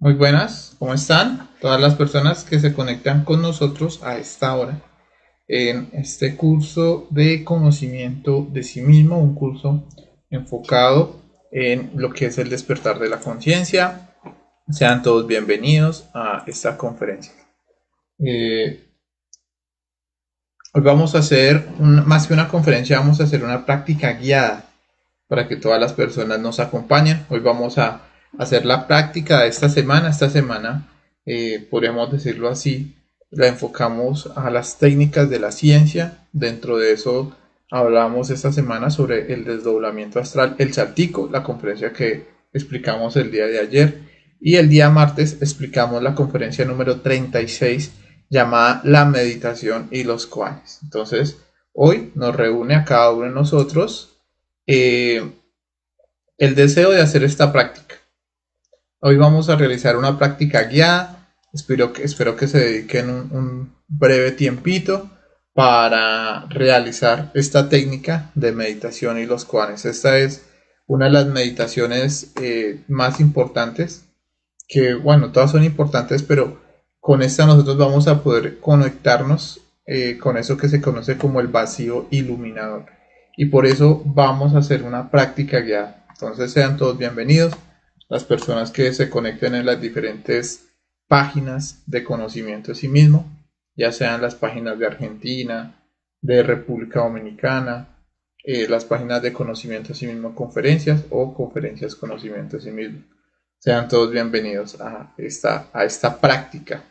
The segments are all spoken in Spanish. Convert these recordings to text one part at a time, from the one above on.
Muy buenas, ¿cómo están? Todas las personas que se conectan con nosotros a esta hora en este curso de conocimiento de sí mismo, un curso enfocado en lo que es el despertar de la conciencia. Sean todos bienvenidos a esta conferencia. Hoy vamos a hacer, más que una conferencia, vamos a hacer una práctica guiada para que todas las personas nos acompañen. Hoy vamos a hacer la práctica de esta semana. Esta semana, podríamos decirlo así, la enfocamos a las técnicas de la ciencia. Dentro de eso hablamos esta semana sobre el desdoblamiento astral, el saltico, la conferencia que explicamos el día de ayer. Y el día martes explicamos la conferencia número 36 llamada La meditación y los koanes. Entonces, hoy nos reúne a cada uno de nosotros el deseo de hacer esta práctica. Hoy vamos a realizar una práctica guiada. Espero que se dediquen un breve tiempito para realizar esta técnica de meditación y los koanes. Esta es una de las meditaciones más importantes, que bueno, todas son importantes, pero con esta nosotros vamos a poder conectarnos con eso que se conoce como el vacío iluminador. Y por eso vamos a hacer una práctica guiada. Entonces sean todos bienvenidos, las personas que se conecten en las diferentes páginas de conocimiento de sí mismo, ya sean las páginas de Argentina, de República Dominicana, las páginas de conocimiento de sí mismo, conferencias o conferencias conocimiento de sí mismo. Sean todos bienvenidos a esta práctica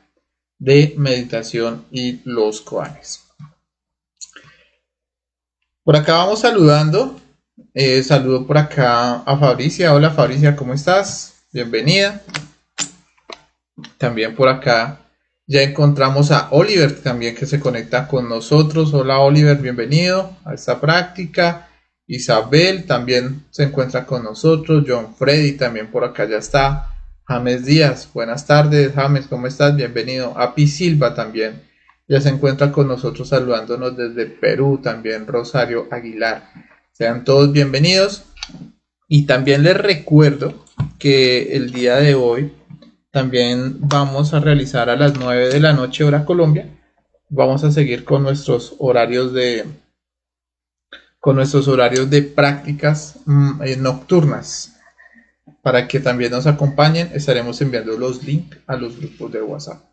de meditación y los koanes. Por acá vamos saludando. Saludo por acá a Fabricia. Hola Fabricia, ¿cómo estás? Bienvenida. También por acá ya encontramos a Oliver también, que se conecta con nosotros. Hola Oliver, bienvenido a esta práctica. Isabel también se encuentra con nosotros. John Freddy también por acá ya está. James Díaz, buenas tardes James, ¿cómo estás? Bienvenido. Api Silva también ya se encuentra con nosotros saludándonos desde Perú. También Rosario Aguilar. Sean todos bienvenidos. Y también les recuerdo que el día de hoy también vamos a realizar a las 9 de la noche hora Colombia. Vamos a seguir con nuestros horarios de prácticas nocturnas. Para que también nos acompañen, estaremos enviando los links a los grupos de WhatsApp.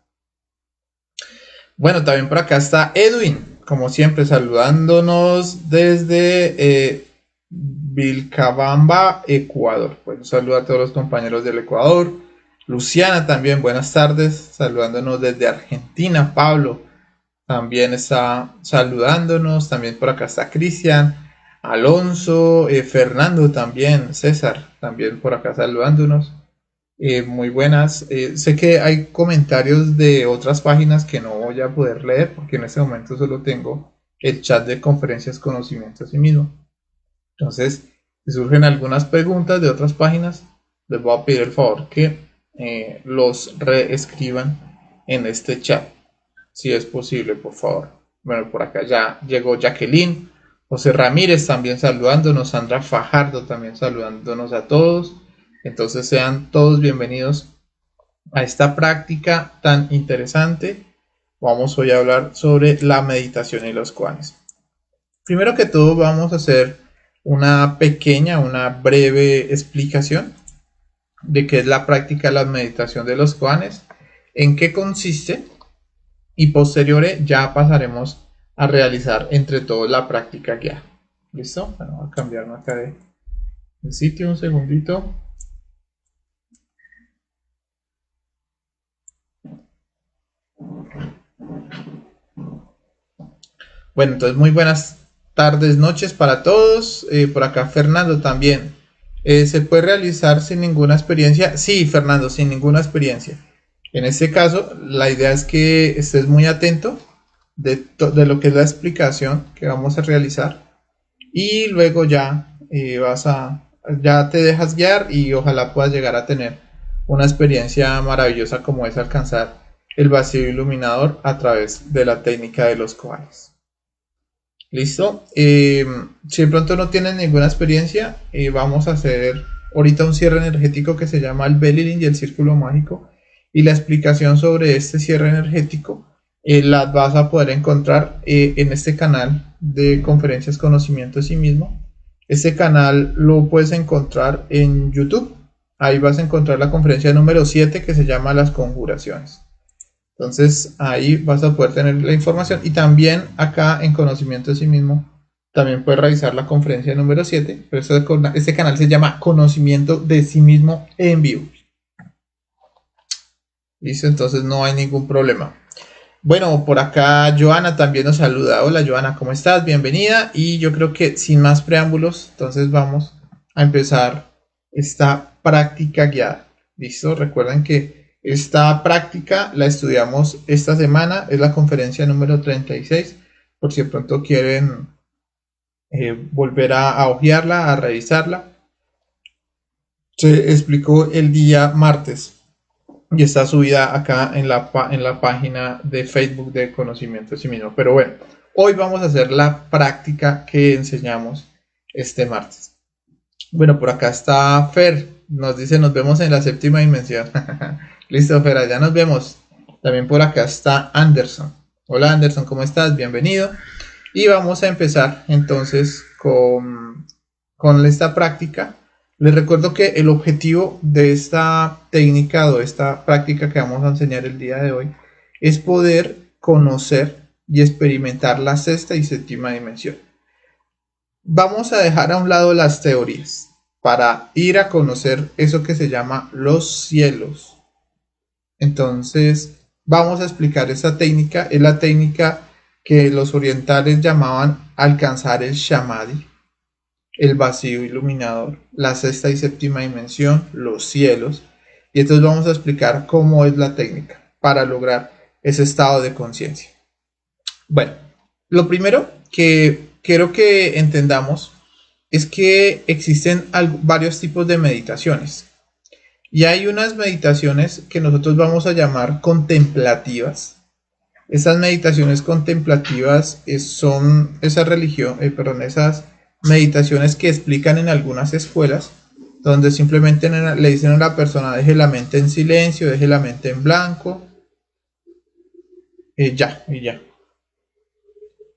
Bueno, también por acá está Edwin, como siempre, saludándonos desde Vilcabamba, Ecuador. Pues un saludo a todos los compañeros del Ecuador. Luciana también, buenas tardes, saludándonos desde Argentina. Pablo también está saludándonos. También por acá está Cristian, Alonso, Fernando también, César también por acá saludándonos. Muy buenas. Sé que hay comentarios de otras páginas que no voy a poder leer porque en este momento solo tengo el chat de conferencias conocimiento a sí mismo. Entonces, si surgen algunas preguntas de otras páginas, les voy a pedir el favor que los reescriban en este chat, si es posible, por favor. Bueno, por acá ya llegó Jacqueline, José Ramírez también saludándonos, Sandra Fajardo también saludándonos a todos. Entonces sean todos bienvenidos a esta práctica tan interesante. Vamos hoy a hablar sobre la meditación y los koanes. Primero que todo vamos a hacer una breve explicación de qué es la práctica de la meditación de los koanes, en qué consiste, y posterior ya pasaremos a realizar entre todos la práctica guiada. ¿Listo? Bueno, voy a cambiarme acá de sitio un segundito. Bueno, entonces muy buenas tardes, noches para todos. Por acá Fernando también. ¿Se puede realizar sin ninguna experiencia? Sí, Fernando, sin ninguna experiencia. En este caso, la idea es que estés muy atento de lo que es la explicación que vamos a realizar y luego ya ya te dejas guiar y ojalá puedas llegar a tener una experiencia maravillosa como es alcanzar el vacío iluminador a través de la técnica de los koanes. ¿Listo? Si de pronto no tienes ninguna experiencia, vamos a hacer ahorita un cierre energético que se llama el Belly Link y el círculo mágico, y la explicación sobre este cierre energético las vas a poder encontrar en este canal de conferencias Conocimiento de sí mismo. Este canal lo puedes encontrar en YouTube. Ahí vas a encontrar la conferencia número 7 que se llama Las Conjuraciones. Entonces ahí vas a poder tener la información, y también acá en Conocimiento de sí mismo también puedes revisar la conferencia número 7, pero este canal se llama Conocimiento de sí mismo en vivo. Listo, entonces no hay ningún problema. Bueno, por acá Joana también nos saluda. Hola Joana, ¿cómo estás? Bienvenida. Y yo creo que sin más preámbulos, entonces vamos a empezar esta práctica guiada. ¿Listo? Recuerden que esta práctica la estudiamos esta semana, es la conferencia número 36, por si de pronto quieren volver a hojearla, a revisarla. Se explicó el día martes y está subida acá en la página de Facebook de Conocimiento de sí mismo. Pero bueno, hoy vamos a hacer la práctica que enseñamos este martes. Bueno, por acá está Fer, nos dice nos vemos en la séptima dimensión. Listo, Fer, allá nos vemos. También por acá está Anderson. Hola Anderson, ¿cómo estás? Bienvenido. Y vamos a empezar entonces con esta práctica. Les recuerdo que el objetivo de esta técnica o esta práctica que vamos a enseñar el día de hoy es poder conocer y experimentar la sexta y séptima dimensión. Vamos a dejar a un lado las teorías para ir a conocer eso que se llama los cielos. Entonces vamos a explicar esta técnica. Es la técnica que los orientales llamaban alcanzar el samadhi, el vacío iluminador, la sexta y séptima dimensión, los cielos. Y entonces vamos a explicar cómo es la técnica para lograr ese estado de conciencia. Bueno, lo primero que quiero que entendamos es que existen varios tipos de meditaciones. Y hay unas meditaciones que nosotros vamos a llamar contemplativas. Esas meditaciones contemplativas son esas meditaciones que explican en algunas escuelas, donde simplemente le dicen a la persona deje la mente en silencio, deje la mente en blanco, y ya.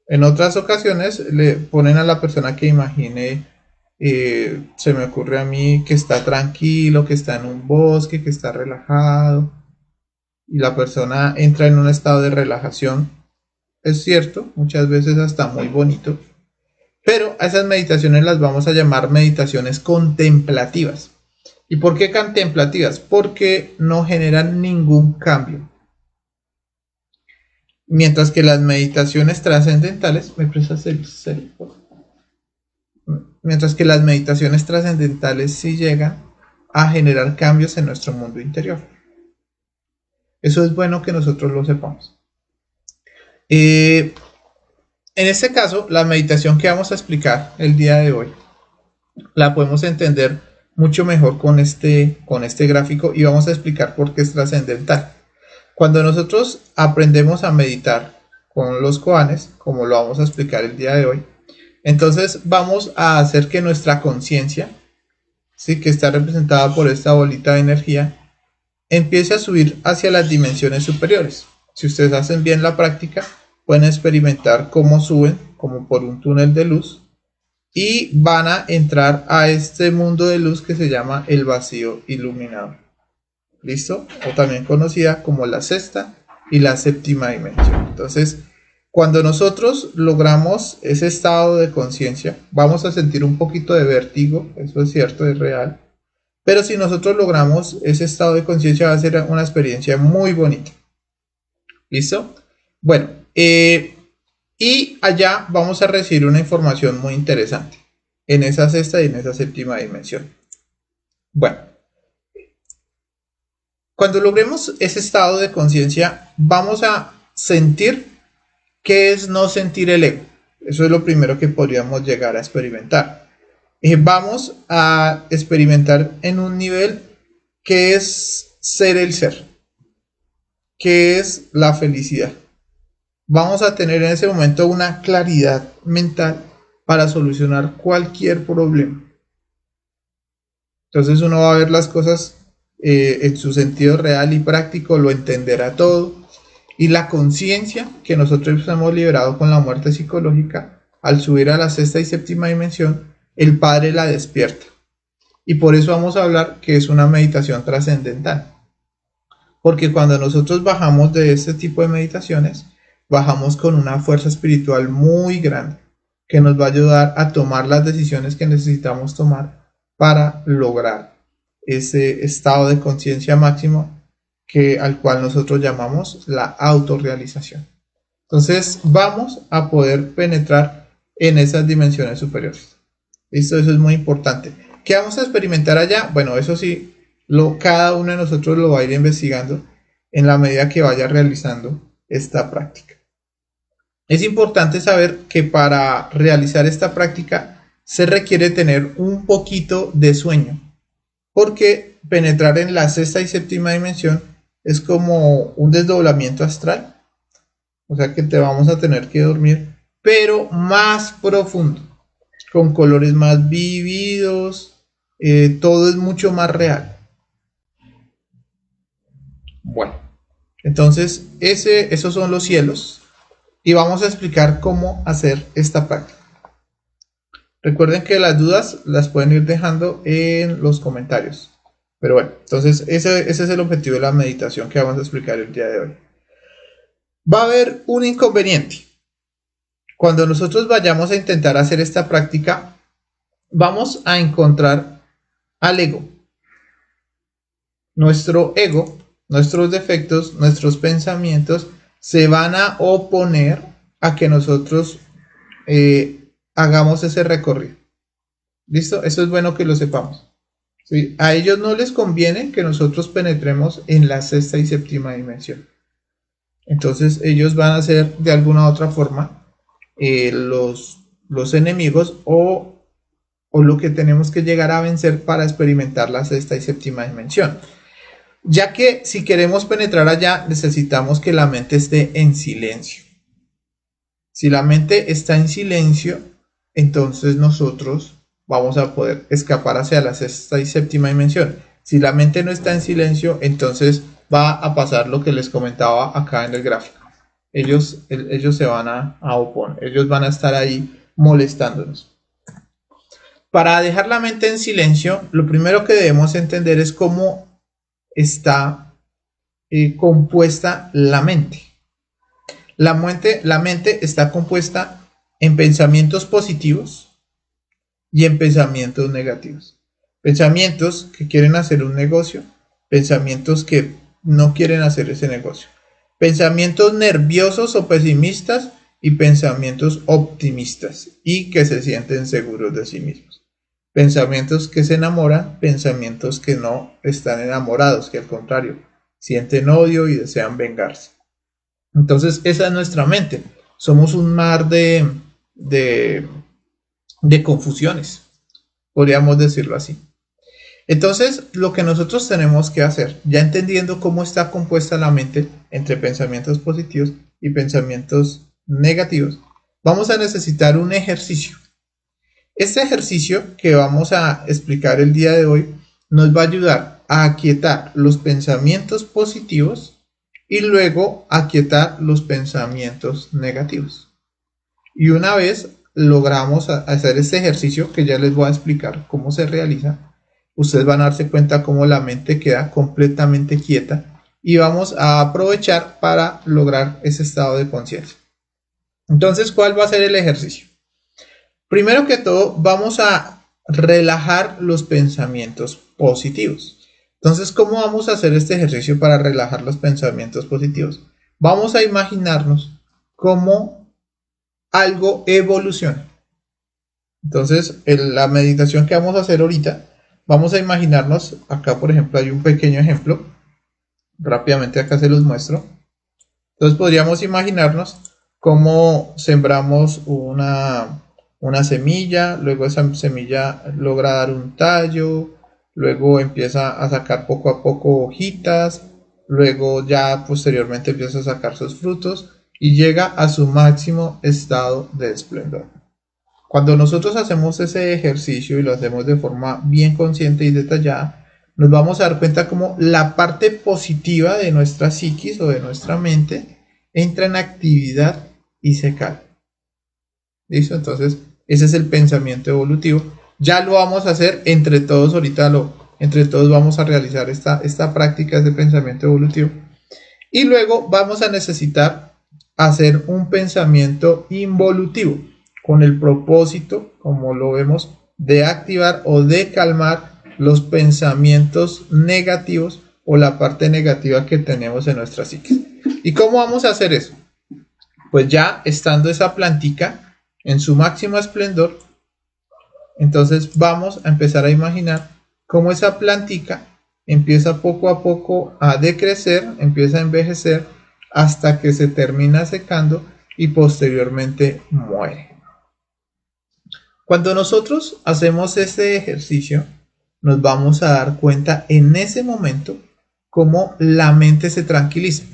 En otras ocasiones le ponen a la persona que imagine, se me ocurre a mí, que está tranquilo, que está en un bosque, que está relajado, y la persona entra en un estado de relajación. Es cierto, muchas veces hasta muy bonito, pero a esas meditaciones las vamos a llamar meditaciones contemplativas. ¿Y por qué contemplativas? Porque no generan ningún cambio. Mientras que las meditaciones trascendentales, ¿me prestas el celular? Mientras que las meditaciones trascendentales sí llegan a generar cambios en nuestro mundo interior. Eso es bueno que nosotros lo sepamos. En este caso, la meditación que vamos a explicar el día de hoy la podemos entender mucho mejor con este gráfico, y vamos a explicar por qué es trascendental. Cuando nosotros aprendemos a meditar con los koanes, como lo vamos a explicar el día de hoy, entonces vamos a hacer que nuestra conciencia, ¿sí?, que está representada por esta bolita de energía, empiece a subir hacia las dimensiones superiores. Si ustedes hacen bien la práctica, pueden experimentar cómo suben, como por un túnel de luz, y van a entrar a este mundo de luz que se llama el vacío iluminador. ¿Listo? O también conocida como la sexta y la séptima dimensión. Entonces, cuando nosotros logramos ese estado de conciencia, vamos a sentir un poquito de vértigo, eso es cierto, es real. Pero si nosotros logramos ese estado de conciencia, va a ser una experiencia muy bonita. ¿Listo? Bueno, y allá vamos a recibir una información muy interesante en esa sexta y en esa séptima dimensión. Bueno, cuando logremos ese estado de conciencia, vamos a sentir qué es no sentir el ego. Eso es lo primero que podríamos llegar a experimentar. Vamos a experimentar en un nivel que es ser el ser, que es la felicidad. Vamos a tener en ese momento una claridad mental para solucionar cualquier problema. Entonces uno va a ver las cosas en su sentido real y práctico, lo entenderá todo. Y la conciencia que nosotros hemos liberado con la muerte psicológica, al subir a la sexta y séptima dimensión, el Padre la despierta. Y por eso vamos a hablar que es una meditación trascendental. Porque cuando nosotros bajamos de este tipo de meditaciones, bajamos con una fuerza espiritual muy grande que nos va a ayudar a tomar las decisiones que necesitamos tomar para lograr ese estado de conciencia máximo al cual nosotros llamamos la autorrealización. Entonces vamos a poder penetrar en esas dimensiones superiores. ¿Listo? Eso es muy importante. ¿Qué vamos a experimentar allá? Bueno, eso sí, cada uno de nosotros lo va a ir investigando en la medida que vaya realizando esta práctica. Es importante saber que para realizar esta práctica se requiere tener un poquito de sueño, porque penetrar en la sexta y séptima dimensión es como un desdoblamiento astral, o sea que te vamos a tener que dormir, pero más profundo, con colores más vividos, todo es mucho más real. Bueno, entonces esos son los cielos y vamos a explicar cómo hacer esta práctica. Recuerden que las dudas las pueden ir dejando en los comentarios. Pero bueno, entonces ese es el objetivo de la meditación que vamos a explicar el día de hoy. Va a haber un inconveniente. Cuando nosotros vayamos a intentar hacer esta práctica, vamos a encontrar al ego. Nuestro ego, nuestros defectos, nuestros pensamientos se van a oponer a que nosotros hagamos ese recorrido. ¿Listo? Eso es bueno que lo sepamos. ¿Sí? A ellos no les conviene que nosotros penetremos en la sexta y séptima dimensión. Entonces ellos van a ser de alguna u otra forma los enemigos o lo que tenemos que llegar a vencer para experimentar la sexta y séptima dimensión. Ya que si queremos penetrar allá, necesitamos que la mente esté en silencio. Si la mente está en silencio, entonces nosotros vamos a poder escapar hacia la sexta y séptima dimensión. Si la mente no está en silencio, entonces va a pasar lo que les comentaba acá en el gráfico. Ellos se van a oponer, ellos van a estar ahí molestándonos. Para dejar la mente en silencio, lo primero que debemos entender es cómo está compuesta la mente. La mente está compuesta en pensamientos positivos y en pensamientos negativos. Pensamientos que quieren hacer un negocio, pensamientos que no quieren hacer ese negocio. Pensamientos nerviosos o pesimistas y pensamientos optimistas y que se sienten seguros de sí mismos. Pensamientos que se enamoran, pensamientos que no están enamorados, que al contrario, sienten odio y desean vengarse. Entonces esa es nuestra mente. Somos un mar de confusiones, podríamos decirlo así. Entonces, lo que nosotros tenemos que hacer, ya entendiendo cómo está compuesta la mente entre pensamientos positivos y pensamientos negativos, vamos a necesitar un ejercicio. Este ejercicio que vamos a explicar el día de hoy nos va a ayudar a aquietar los pensamientos positivos y luego aquietar los pensamientos negativos. Y una vez logramos hacer este ejercicio, que ya les voy a explicar cómo se realiza, ustedes van a darse cuenta cómo la mente queda completamente quieta y vamos a aprovechar para lograr ese estado de conciencia. Entonces, ¿cuál va a ser el ejercicio? Primero que todo, vamos a relajar los pensamientos positivos. Entonces, ¿cómo vamos a hacer este ejercicio para relajar los pensamientos positivos? Vamos a imaginarnos cómo algo evoluciona. Entonces, en la meditación que vamos a hacer ahorita, vamos a imaginarnos, acá por ejemplo hay un pequeño ejemplo, rápidamente acá se los muestro. Entonces podríamos imaginarnos cómo sembramos una semilla, luego esa semilla logra dar un tallo, luego empieza a sacar poco a poco hojitas, luego ya posteriormente empieza a sacar sus frutos y llega a su máximo estado de esplendor. Cuando nosotros hacemos ese ejercicio y lo hacemos de forma bien consciente y detallada, nos vamos a dar cuenta como la parte positiva de nuestra psiquis o de nuestra mente entra en actividad y se calma. ¿Listo? Entonces, ese es el pensamiento evolutivo. Ya lo vamos a hacer entre todos, entre todos vamos a realizar esta práctica de pensamiento evolutivo. Y luego vamos a necesitar hacer un pensamiento involutivo con el propósito, como lo vemos, de activar o de calmar los pensamientos negativos o la parte negativa que tenemos en nuestra psique. ¿Y cómo vamos a hacer eso? Pues ya estando esa plantica en su máximo esplendor, entonces vamos a empezar a imaginar cómo esa plantica empieza poco a poco a decrecer, empieza a envejecer hasta que se termina secando y posteriormente muere. Cuando nosotros hacemos este ejercicio, nos vamos a dar cuenta en ese momento cómo la mente se tranquiliza,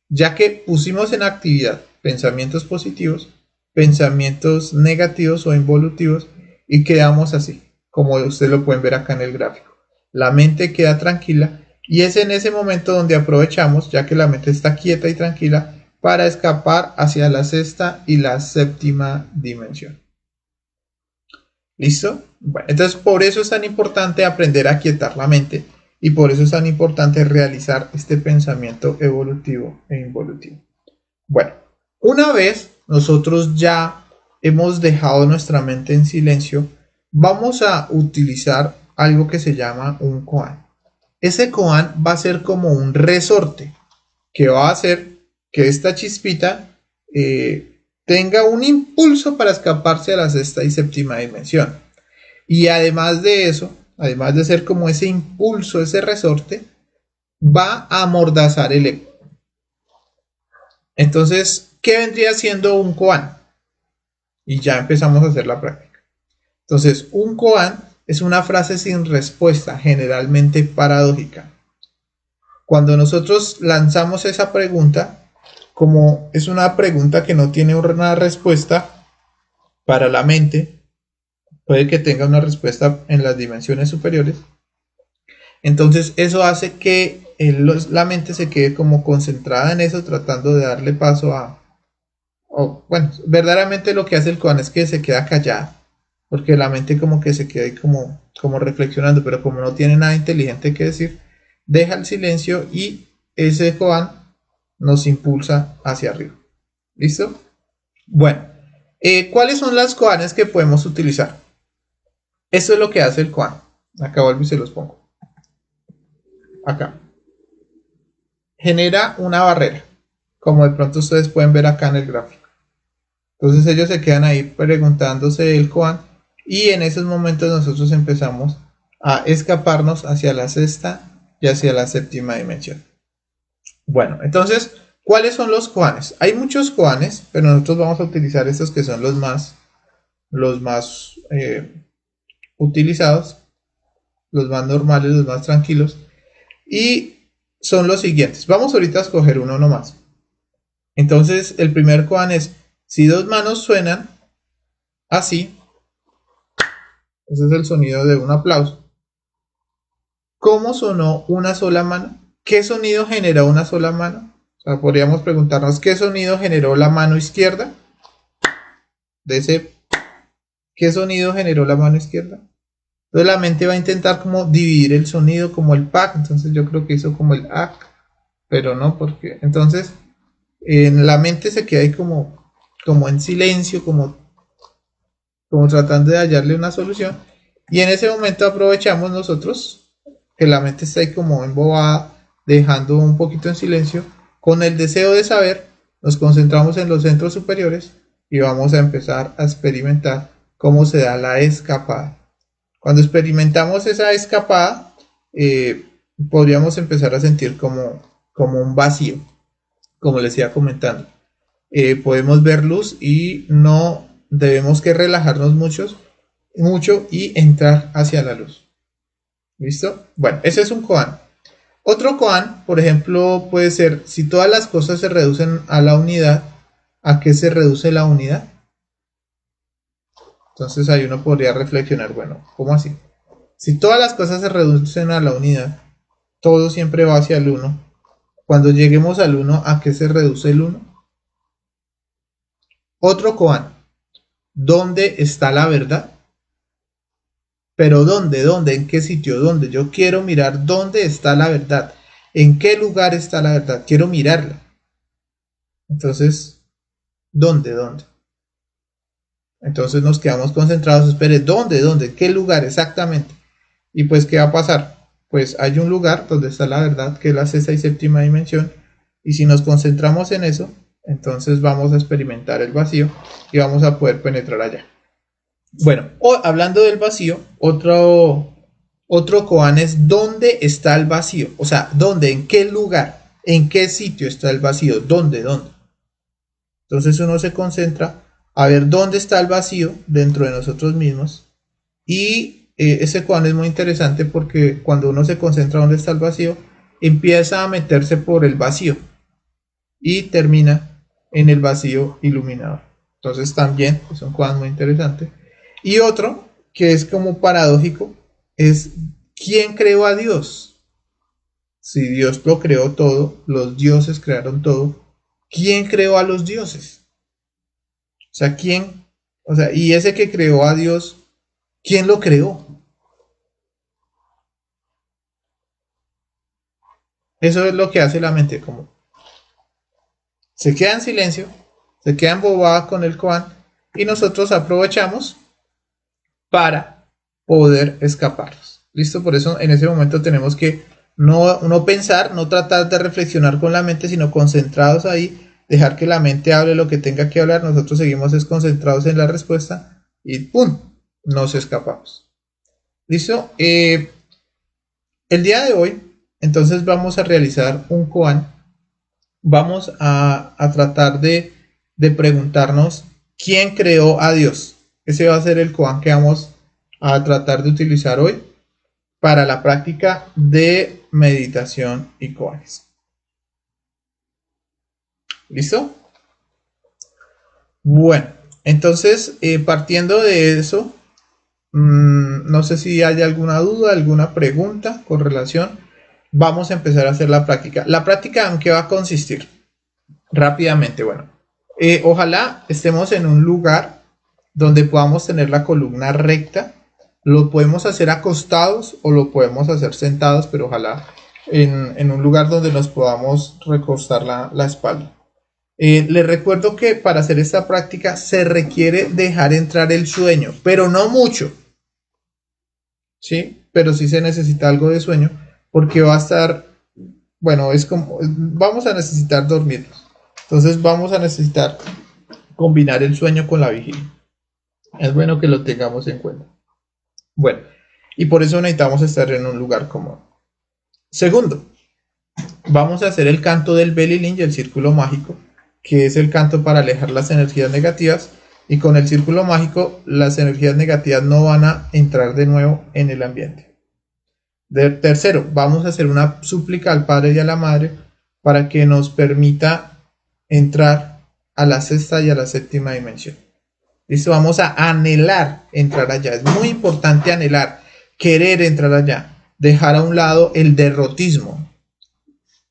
ya que pusimos en actividad pensamientos positivos, pensamientos negativos o involutivos y quedamos así, como ustedes lo pueden ver acá en el gráfico. La mente queda tranquila y es en ese momento donde aprovechamos, ya que la mente está quieta y tranquila, para escapar hacia la sexta y la séptima dimensión. ¿Listo? Bueno, entonces por eso es tan importante aprender a quietar la mente y por eso es tan importante realizar este pensamiento evolutivo e involutivo. Bueno, una vez nosotros ya hemos dejado nuestra mente en silencio, vamos a utilizar algo que se llama un koan. Ese koan va a ser como un resorte que va a hacer que esta chispita tenga un impulso para escaparse a la sexta y séptima dimensión. Y además de eso, además de ser como ese impulso, ese resorte, va a amordazar el ego. Entonces, ¿qué vendría siendo un koan? Y ya empezamos a hacer la práctica. Entonces, un koan es una frase sin respuesta, generalmente paradójica. Cuando nosotros lanzamos esa pregunta, como es una pregunta que no tiene una respuesta para la mente, puede que tenga una respuesta en las dimensiones superiores, entonces eso hace que la mente se quede como concentrada en eso, tratando de darle paso bueno, verdaderamente lo que hace el koan es que se queda callada, porque la mente como que se queda ahí como reflexionando, pero como no tiene nada inteligente que decir, deja el silencio y ese koan nos impulsa hacia arriba. ¿Listo? Bueno, ¿cuáles son las koanes que podemos utilizar? Esto es lo que hace el koan. Acá vuelvo y se los pongo. Acá. Genera una barrera, como de pronto ustedes pueden ver acá en el gráfico. Entonces ellos se quedan ahí preguntándose el koan y en esos momentos nosotros empezamos a escaparnos hacia la sexta y hacia la séptima dimensión. Bueno, entonces, ¿cuáles son los koanes? Hay muchos koanes, pero nosotros vamos a utilizar estos que son los más utilizados, los más normales, los más tranquilos, y son los siguientes. Vamos ahorita a escoger uno nomás. Entonces, el primer koan es, si dos manos suenan así, ese es el sonido de un aplauso. ¿Cómo sonó una sola mano? ¿Qué sonido generó una sola mano? O sea, podríamos preguntarnos, ¿qué sonido generó la mano izquierda? ¿Qué sonido generó la mano izquierda? Entonces la mente va a intentar como dividir el sonido como el PAC, entonces yo creo que hizo como el AC, pero no, porque entonces en la mente se queda ahí como en silencio, como tratando de hallarle una solución, y en ese momento aprovechamos nosotros que la mente está ahí como embobada, dejando un poquito en silencio, con el deseo de saber, nos concentramos en los centros superiores y vamos a empezar a experimentar cómo se da la escapada. Cuando experimentamos esa escapada, podríamos empezar a sentir como un vacío, como les iba comentando. Podemos ver luz y no debemos que relajarnos mucho y entrar hacia la luz. ¿Listo? Bueno, ese es un koan. Otro koan, por ejemplo, puede ser, si todas las cosas se reducen a la unidad, ¿a qué se reduce la unidad? Entonces ahí uno podría reflexionar, bueno, ¿cómo así? Si todas las cosas se reducen a la unidad, todo siempre va hacia el uno. Cuando lleguemos al uno, ¿a qué se reduce el uno? Otro koan. ¿Dónde está la verdad? Pero ¿dónde? ¿Dónde? ¿En qué sitio? ¿Dónde? Yo quiero mirar dónde está la verdad. ¿En qué lugar está la verdad? Quiero mirarla. Entonces, ¿dónde? ¿Dónde? Entonces nos quedamos concentrados. Espere, ¿dónde? ¿Dónde? ¿Qué lugar exactamente? Y pues, ¿qué va a pasar? Pues hay un lugar donde está la verdad, que es la sexta y séptima dimensión. Y si nos concentramos en eso, entonces vamos a experimentar el vacío y vamos a poder penetrar allá. Bueno, hablando del vacío, otro koan es ¿dónde está el vacío? O sea, ¿dónde? ¿En qué lugar? ¿En qué sitio está el vacío? ¿Dónde? ¿Dónde? Entonces uno se concentra a ver dónde está el vacío dentro de nosotros mismos. Y ese koan es muy interesante porque cuando uno se concentra dónde está el vacío, empieza a meterse por el vacío y termina en el vacío iluminador. Entonces también es un koan muy interesante. Y otro que es como paradójico es ¿quién creó a Dios? Si Dios lo creó todo, los dioses crearon todo, ¿quién creó a los dioses? O sea, ¿quién? O sea, y ese que creó a Dios, ¿quién lo creó? Eso es lo que hace la mente, como se queda en silencio, se queda embobada con el koan y nosotros aprovechamos para poder escaparnos. ¿Listo? Por eso en ese momento tenemos que no pensar, no tratar de reflexionar con la mente, sino concentrados ahí, dejar que la mente hable lo que tenga que hablar, nosotros seguimos concentrados en la respuesta y ¡pum! Nos escapamos. ¿Listo? El día de hoy, entonces vamos a realizar un koan. Vamos a tratar de preguntarnos quién creó a Dios. Ese va a ser el koan que vamos a tratar de utilizar hoy para la práctica de meditación y koanes. ¿Listo? Bueno, entonces partiendo de eso, no sé si hay alguna duda, alguna pregunta con relación. Vamos a empezar a hacer la práctica. ¿La práctica en qué va a consistir? Rápidamente, bueno. Ojalá estemos en un lugar donde podamos tener la columna recta. Lo podemos hacer acostados o lo podemos hacer sentados, pero ojalá en un lugar donde nos podamos recostar la espalda. Les recuerdo que para hacer esta práctica se requiere dejar entrar el sueño, pero no mucho. ¿Sí? Pero sí se necesita algo de sueño porque va a estar, bueno, es como, vamos a necesitar dormirnos. Entonces vamos a necesitar combinar el sueño con la vigilia. Es bueno que lo tengamos en cuenta. Bueno, y por eso necesitamos estar en un lugar cómodo. Segundo, vamos a hacer el canto del Belilín y el círculo mágico, que es el canto para alejar las energías negativas. Y con el círculo mágico, las energías negativas no van a entrar de nuevo en el ambiente. Tercero, vamos a hacer una súplica al Padre y a la Madre para que nos permita entrar a la sexta y a la séptima dimensión. Listo, vamos a anhelar entrar allá. Es muy importante anhelar, querer entrar allá, dejar a un lado el derrotismo.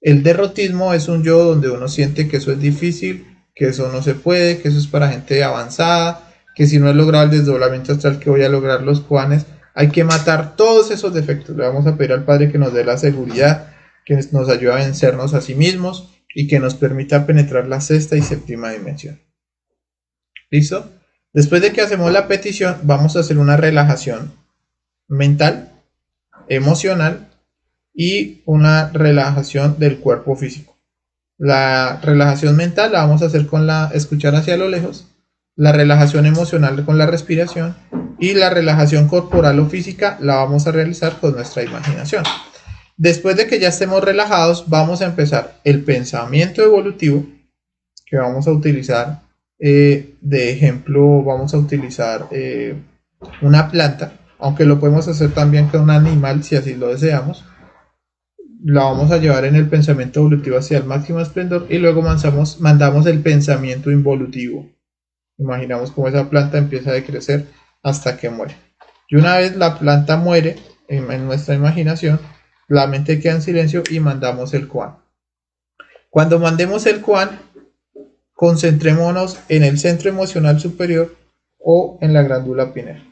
El derrotismo es un yo donde uno siente que eso es difícil, que eso no se puede, que eso es para gente avanzada, que si no he logrado el desdoblamiento astral, que voy a lograr los koanes. Hay que matar todos esos defectos. Le vamos a pedir al Padre que nos dé la seguridad, que nos ayude a vencernos a sí mismos y que nos permita penetrar la sexta y séptima dimensión. ¿Listo? Después de que hacemos la petición, vamos a hacer una relajación mental, emocional y una relajación del cuerpo físico. La relajación mental la vamos a hacer con la escuchar hacia lo lejos, la relajación emocional con la respiración y la relajación corporal o física la vamos a realizar con nuestra imaginación. Después de que ya estemos relajados, vamos a empezar el pensamiento evolutivo que vamos a utilizar. De ejemplo, vamos a utilizar una planta, aunque lo podemos hacer también con un animal si así lo deseamos. La vamos a llevar en el pensamiento evolutivo hacia el máximo esplendor y luego mandamos el pensamiento involutivo. Imaginamos cómo esa planta empieza a crecer hasta que muere. Y una vez la planta muere, en nuestra imaginación, la mente queda en silencio y mandamos el koan. Cuando mandemos el koan, concentrémonos en el centro emocional superior o en la glándula pineal.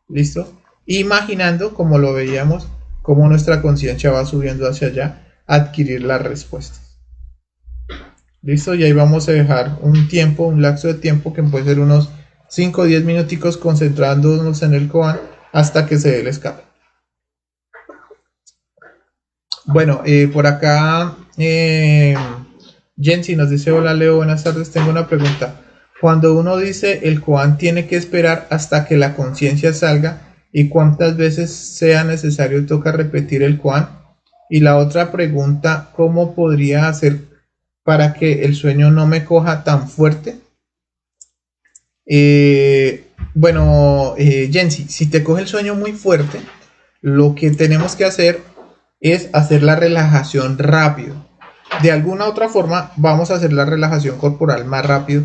¿Listo? Imaginando, como lo veíamos, cómo nuestra conciencia va subiendo hacia allá a adquirir las respuestas. ¿Listo? Y ahí vamos a dejar un tiempo, un lapso de tiempo que puede ser unos 5 o 10 minuticos concentrándonos en el koan hasta que se dé el escape. Bueno, por acá Jensi nos dice: hola Leo, buenas tardes, tengo una pregunta. Cuando uno dice el koan tiene que esperar hasta que la conciencia salga, ¿y cuántas veces sea necesario toca repetir el koan? Y la otra pregunta, ¿cómo podría hacer para que el sueño no me coja tan fuerte? Bueno, Jensi, si te coge el sueño muy fuerte, lo que tenemos que hacer es hacer la relajación rápido. De alguna otra forma, vamos a hacer la relajación corporal más rápido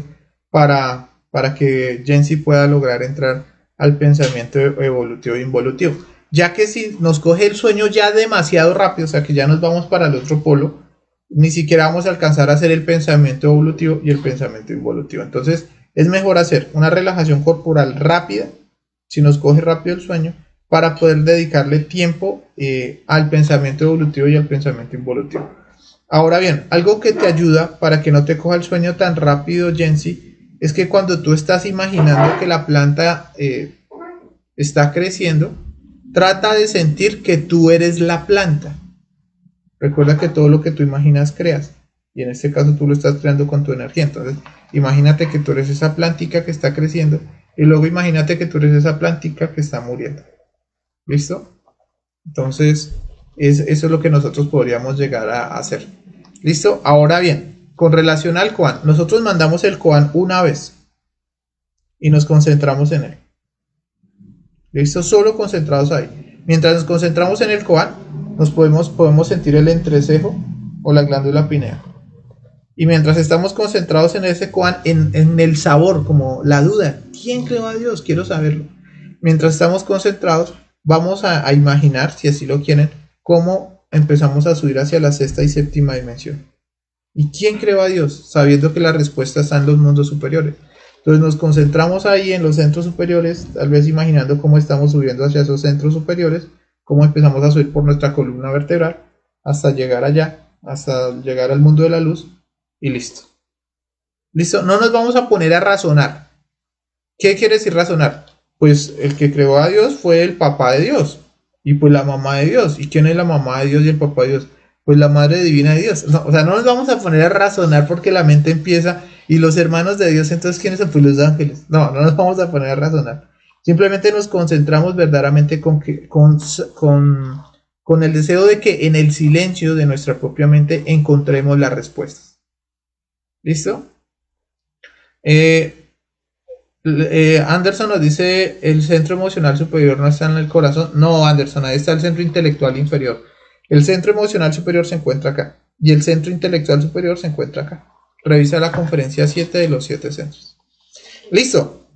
para que Jensi pueda lograr entrar al pensamiento evolutivo e involutivo. Ya que si nos coge el sueño ya demasiado rápido, o sea que ya nos vamos para el otro polo, ni siquiera vamos a alcanzar a hacer el pensamiento evolutivo y el pensamiento involutivo. Entonces, es mejor hacer una relajación corporal rápida, si nos coge rápido el sueño, para poder dedicarle tiempo al pensamiento evolutivo y al pensamiento involutivo. Ahora bien, algo que te ayuda para que no te coja el sueño tan rápido, Jensi, es que cuando tú estás imaginando que la planta está creciendo, trata de sentir que tú eres la planta. Recuerda que todo lo que tú imaginas creas, y en este caso tú lo estás creando con tu energía. Entonces imagínate que tú eres esa plantica que está creciendo, y luego imagínate que tú eres esa plantica que está muriendo. ¿Listo? Entonces eso es lo que nosotros podríamos llegar a hacer. ¿Listo? Ahora bien, con relación al koan, nosotros mandamos el koan una vez y nos concentramos en él. ¿Listo? Solo concentrados ahí. Mientras nos concentramos en el koan, podemos sentir el entrecejo o la glándula pineal. Y mientras estamos concentrados en ese koan, en el sabor, como la duda, ¿quién creó a Dios? Quiero saberlo. Mientras estamos concentrados, vamos a imaginar, si así lo quieren, cómo empezamos a subir hacia la sexta y séptima dimensión. ¿Y quién creó a Dios? Sabiendo que la respuesta está en los mundos superiores. Entonces nos concentramos ahí en los centros superiores, tal vez imaginando cómo estamos subiendo hacia esos centros superiores, cómo empezamos a subir por nuestra columna vertebral hasta llegar allá, hasta llegar al mundo de la luz, y listo. Listo, no nos vamos a poner a razonar. ¿Qué quiere decir razonar? Pues el que creó a Dios fue el papá de Dios, y pues la mamá de Dios. ¿Y quién es la mamá de Dios y el papá de Dios? Pues la madre divina de Dios. No, o sea, no nos vamos a poner a razonar porque la mente empieza, y los hermanos de Dios, entonces ¿quiénes son? Pues los ángeles. No, no nos vamos a poner a razonar. Simplemente nos concentramos verdaderamente con el deseo de que en el silencio de nuestra propia mente encontremos las respuestas. ¿Listo? Anderson nos dice: el centro emocional superior no está en el corazón. No, Anderson, ahí está el centro intelectual inferior. El centro emocional superior se encuentra acá, y el centro intelectual superior se encuentra acá. Revisa la conferencia 7 de los 7 centros. Listo.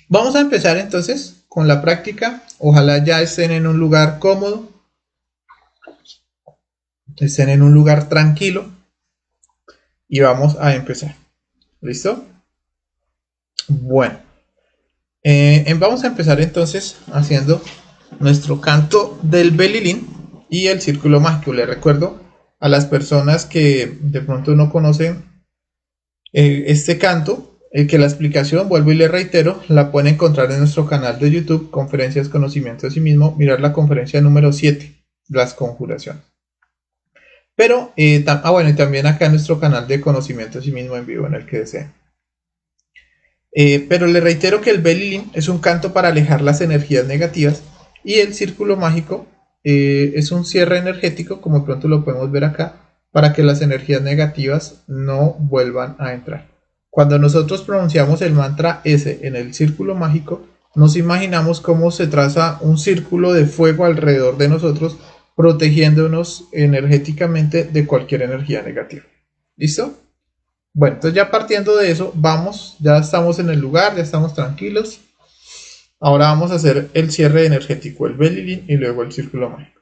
Vamos a empezar entonces con la práctica. Ojalá ya estén en un lugar cómodo, estén en un lugar tranquilo, y vamos a empezar. ¿Listo? Bueno, vamos a empezar entonces haciendo nuestro canto del Belilín y el círculo mágico. Les recuerdo a las personas que de pronto no conocen este canto, que la explicación, vuelvo y le reitero, la pueden encontrar en nuestro canal de YouTube, Conferencias Conocimiento de Sí Mismo, mirar la conferencia número 7, las conjuraciones. Pero, bueno, y también acá en nuestro canal de Conocimiento de Sí Mismo en vivo, en el que deseen. Pero le reitero que el Belilín es un canto para alejar las energías negativas, y el círculo mágico es un cierre energético, como pronto lo podemos ver acá, para que las energías negativas no vuelvan a entrar. Cuando nosotros pronunciamos el mantra S en el círculo mágico, nos imaginamos cómo se traza un círculo de fuego alrededor de nosotros, protegiéndonos energéticamente de cualquier energía negativa. ¿Listo? Bueno, entonces ya partiendo de eso, vamos, ya estamos en el lugar, ya estamos tranquilos. Ahora vamos a hacer el cierre energético, el Belilín y luego el círculo mágico.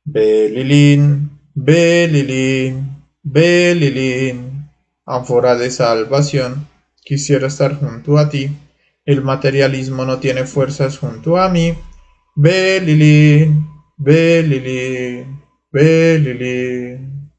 Belilín, Belilín, Belilín, ánfora de salvación, quisiera estar junto a ti. El materialismo no tiene fuerzas junto a mí. Belilín, Belilín, Belilín,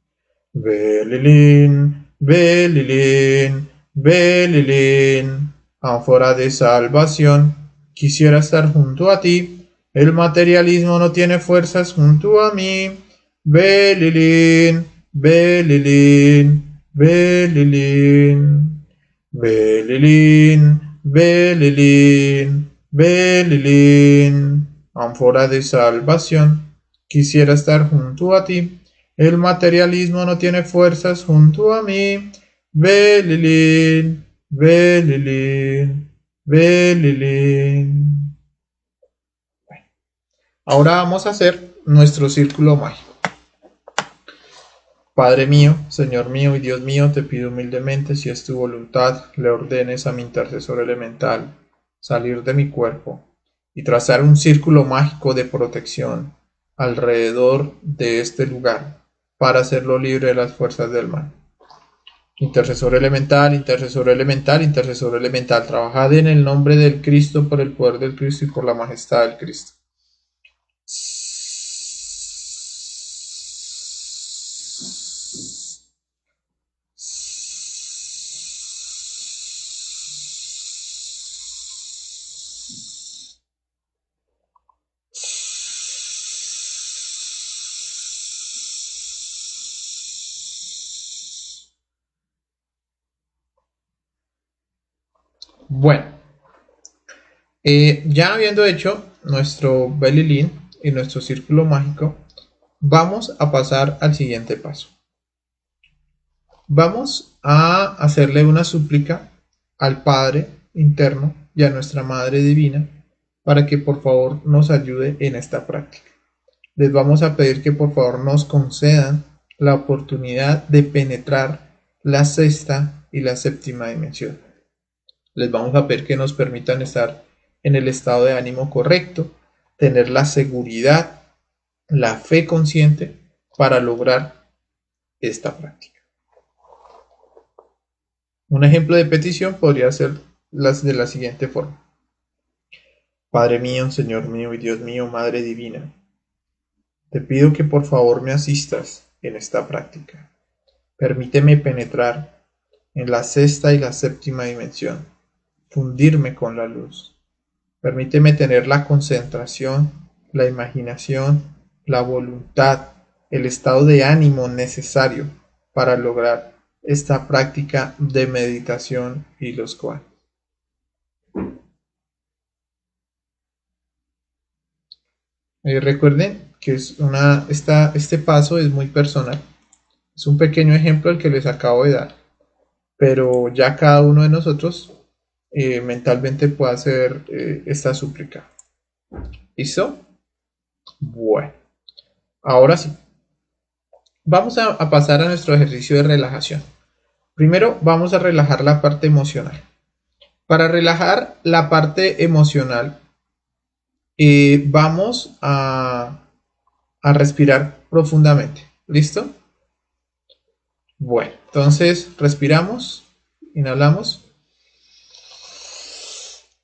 Belilín, Belilín, Belilín, ánfora de salvación, quisiera estar junto a ti. El materialismo no tiene fuerzas junto a mí. Belilín, Belilín, Belilín, Belilín, Belilín, Belilín, ánfora de salvación, quisiera estar junto a ti. El materialismo no tiene fuerzas junto a mí. Belilín, Belilín, Belilín. Ahora vamos a hacer nuestro círculo mágico. Padre mío, Señor mío y Dios mío, te pido humildemente, si es tu voluntad, le ordenes a mi intercesor elemental salir de mi cuerpo y trazar un círculo mágico de protección alrededor de este lugar para hacerlo libre de las fuerzas del mal. Intercesor elemental, intercesor elemental, intercesor elemental, trabajad en el nombre del Cristo, por el poder del Cristo y por la majestad del Cristo. Bueno, ya habiendo hecho nuestro Belilín y nuestro círculo mágico, vamos a pasar al siguiente paso. Vamos a hacerle una súplica al Padre interno y a nuestra Madre Divina para que por favor nos ayude en esta práctica. Les vamos a pedir que por favor nos concedan la oportunidad de penetrar la sexta y la séptima dimensión. Les vamos a pedir que nos permitan estar en el estado de ánimo correcto, tener la seguridad, la fe consciente para lograr esta práctica. Un ejemplo de petición podría ser de la siguiente forma. Padre mío, Señor mío y Dios mío, Madre Divina, te pido que por favor me asistas en esta práctica. Permíteme penetrar en la sexta y la séptima dimensión, fundirme con la luz. Permíteme tener la concentración, la imaginación, la voluntad, el estado de ánimo necesario para lograr esta práctica de meditación y los cuales. Recuerden que este paso es muy personal. Es un pequeño ejemplo el que les acabo de dar, pero ya cada uno de nosotros mentalmente puede hacer esta súplica. ¿Listo? Bueno, ahora sí. Vamos a pasar a nuestro ejercicio de relajación. Primero vamos a relajar la parte emocional. Para relajar la parte emocional, vamos a respirar profundamente. ¿Listo? Bueno, entonces respiramos, inhalamos,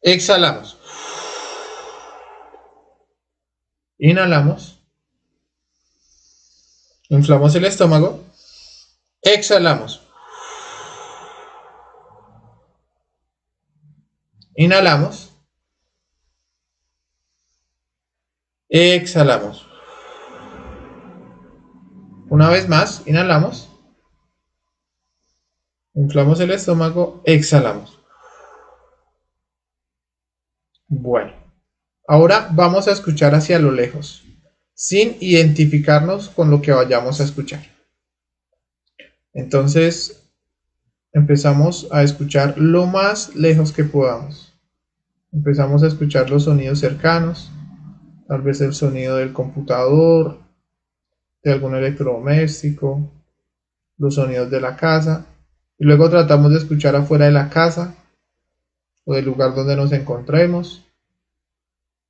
exhalamos, inhalamos, inflamos el estómago, exhalamos, inhalamos, exhalamos. Una vez más, inhalamos, inflamos el estómago, exhalamos. Bueno, ahora vamos a escuchar hacia lo lejos, sin identificarnos con lo que vayamos a escuchar. Entonces, empezamos a escuchar lo más lejos que podamos. Empezamos a escuchar los sonidos cercanos, tal vez el sonido del computador, de algún electrodoméstico, los sonidos de la casa, y luego tratamos de escuchar afuera de la casa o del lugar donde nos encontremos.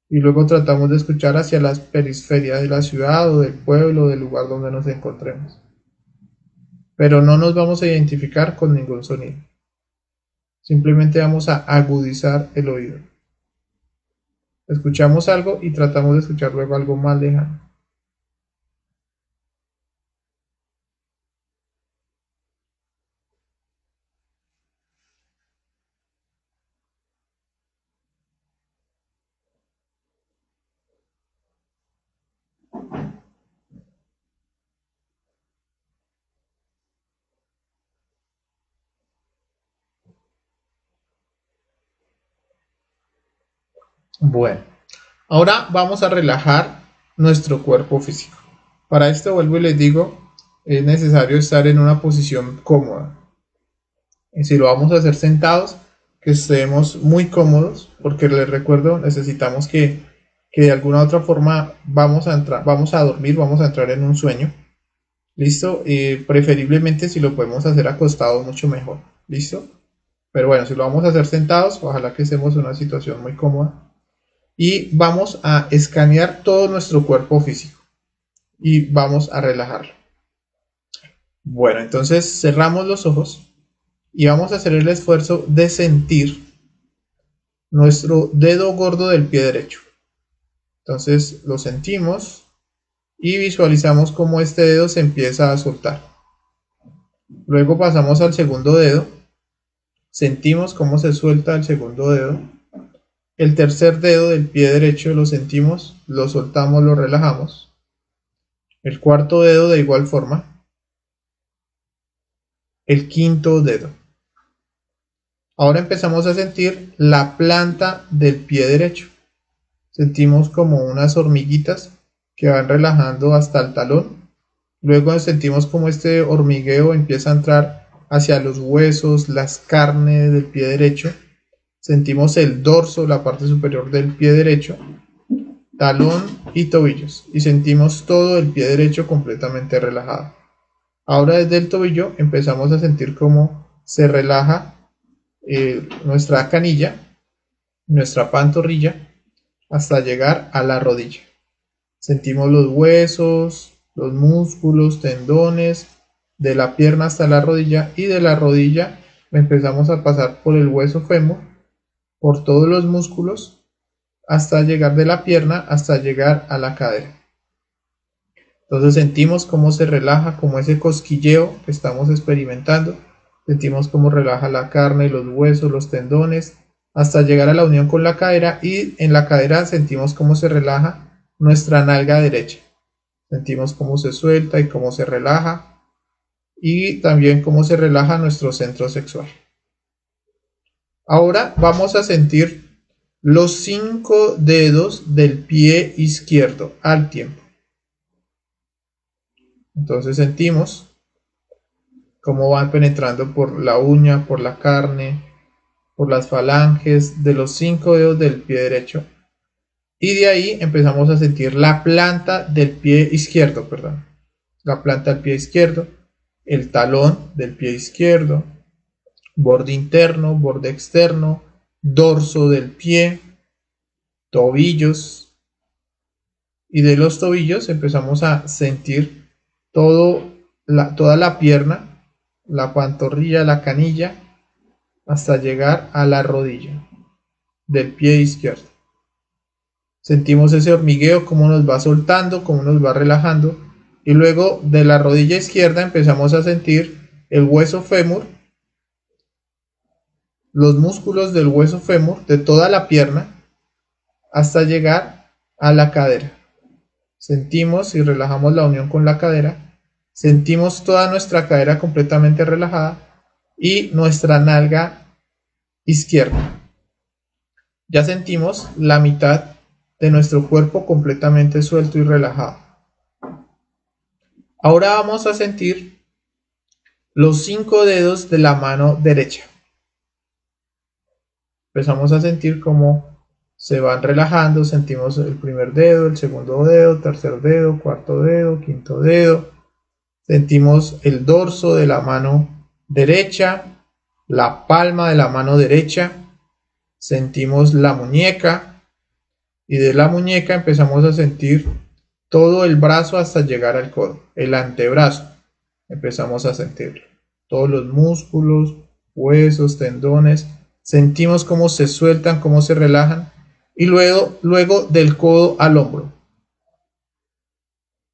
Y luego tratamos de escuchar hacia las periferias de la ciudad o del pueblo o del lugar donde nos encontremos. Pero no nos vamos a identificar con ningún sonido. Simplemente vamos a agudizar el oído. Escuchamos algo y tratamos de escuchar luego algo más lejano. Bueno, ahora vamos a relajar nuestro cuerpo físico. Para esto vuelvo y les digo, es necesario estar en una posición cómoda. Y si lo vamos a hacer sentados, que estemos muy cómodos, porque les recuerdo, necesitamos que de alguna otra forma vamos a dormir, vamos a entrar en un sueño. ¿Listo? Preferiblemente si lo podemos hacer acostados, mucho mejor. ¿Listo? Pero bueno, si lo vamos a hacer sentados, ojalá que estemos en una situación muy cómoda. Y vamos a escanear todo nuestro cuerpo físico. Y vamos a relajarlo. Bueno, entonces cerramos los ojos y vamos a hacer el esfuerzo de sentir nuestro dedo gordo del pie derecho. Entonces lo sentimos y visualizamos cómo este dedo se empieza a soltar. Luego pasamos al segundo dedo, sentimos cómo se suelta el segundo dedo. El tercer dedo del pie derecho lo sentimos, lo soltamos, lo relajamos. El cuarto dedo de igual forma. El quinto dedo. Ahora empezamos a sentir la planta del pie derecho. Sentimos como unas hormiguitas que van relajando hasta el talón. Luego sentimos como este hormigueo empieza a entrar hacia los huesos, las carnes del pie derecho. Sentimos el dorso, la parte superior del pie derecho, talón y tobillos. Y sentimos todo el pie derecho completamente relajado. Ahora desde el tobillo empezamos a sentir cómo se relaja nuestra canilla, nuestra pantorrilla, hasta llegar a la rodilla. Sentimos los huesos, los músculos, tendones, de la pierna hasta la rodilla, y de la rodilla empezamos a pasar por el hueso fémur, por todos los músculos, hasta llegar de la pierna, hasta llegar a la cadera. Entonces sentimos cómo se relaja, como ese cosquilleo que estamos experimentando. Sentimos cómo relaja la carne, los huesos, los tendones, hasta llegar a la unión con la cadera, y en la cadera sentimos cómo se relaja nuestra nalga derecha. Sentimos cómo se suelta y cómo se relaja, y también cómo se relaja nuestro centro sexual. Ahora vamos a sentir los 5 dedos del pie izquierdo al tiempo. Entonces sentimos cómo van penetrando por la uña, por la carne, por las falanges de los 5 dedos del pie derecho. Y de ahí empezamos a sentir la planta del pie izquierdo, la planta del pie izquierdo, el talón del pie izquierdo, borde interno, borde externo, dorso del pie, tobillos. Y de los tobillos empezamos a sentir toda la pierna, la pantorrilla, la canilla, hasta llegar a la rodilla del pie izquierdo. Sentimos ese hormigueo, cómo nos va soltando, cómo nos va relajando. Y luego de la rodilla izquierda empezamos a sentir el hueso fémur, los músculos del hueso fémur, de toda la pierna, hasta llegar a la cadera. Sentimos y relajamos la unión con la cadera. Sentimos toda nuestra cadera completamente relajada y nuestra nalga izquierda. Ya sentimos la mitad de nuestro cuerpo completamente suelto y relajado. Ahora vamos a sentir los 5 dedos de la mano derecha. Empezamos a sentir cómo se van relajando. Sentimos el primer dedo, el segundo dedo, tercer dedo, cuarto dedo, quinto dedo. Sentimos el dorso de la mano derecha, la palma de la mano derecha, sentimos la muñeca y de la muñeca empezamos a sentir todo el brazo hasta llegar al codo, el antebrazo. Empezamos a sentirlo. Todos los músculos, huesos, tendones, sentimos cómo se sueltan, cómo se relajan y luego del codo al hombro.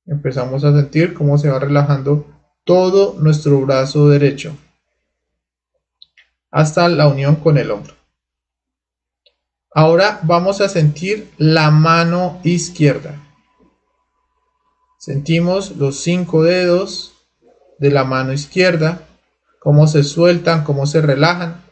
Empezamos a sentir cómo se va relajando todo nuestro brazo derecho hasta la unión con el hombro. Ahora vamos a sentir la mano izquierda. Sentimos los 5 dedos de la mano izquierda, cómo se sueltan, cómo se relajan.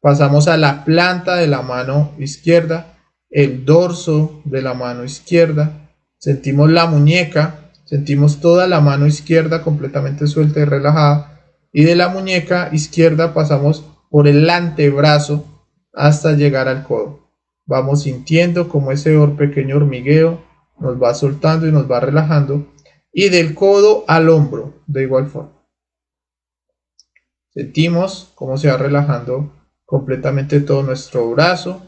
Pasamos a la planta de la mano izquierda, el dorso de la mano izquierda. Sentimos la muñeca, sentimos toda la mano izquierda completamente suelta y relajada. Y de la muñeca izquierda pasamos por el antebrazo hasta llegar al codo. Vamos sintiendo como ese pequeño hormigueo nos va soltando y nos va relajando. Y del codo al hombro, de igual forma. Sentimos cómo se va relajando completamente todo nuestro brazo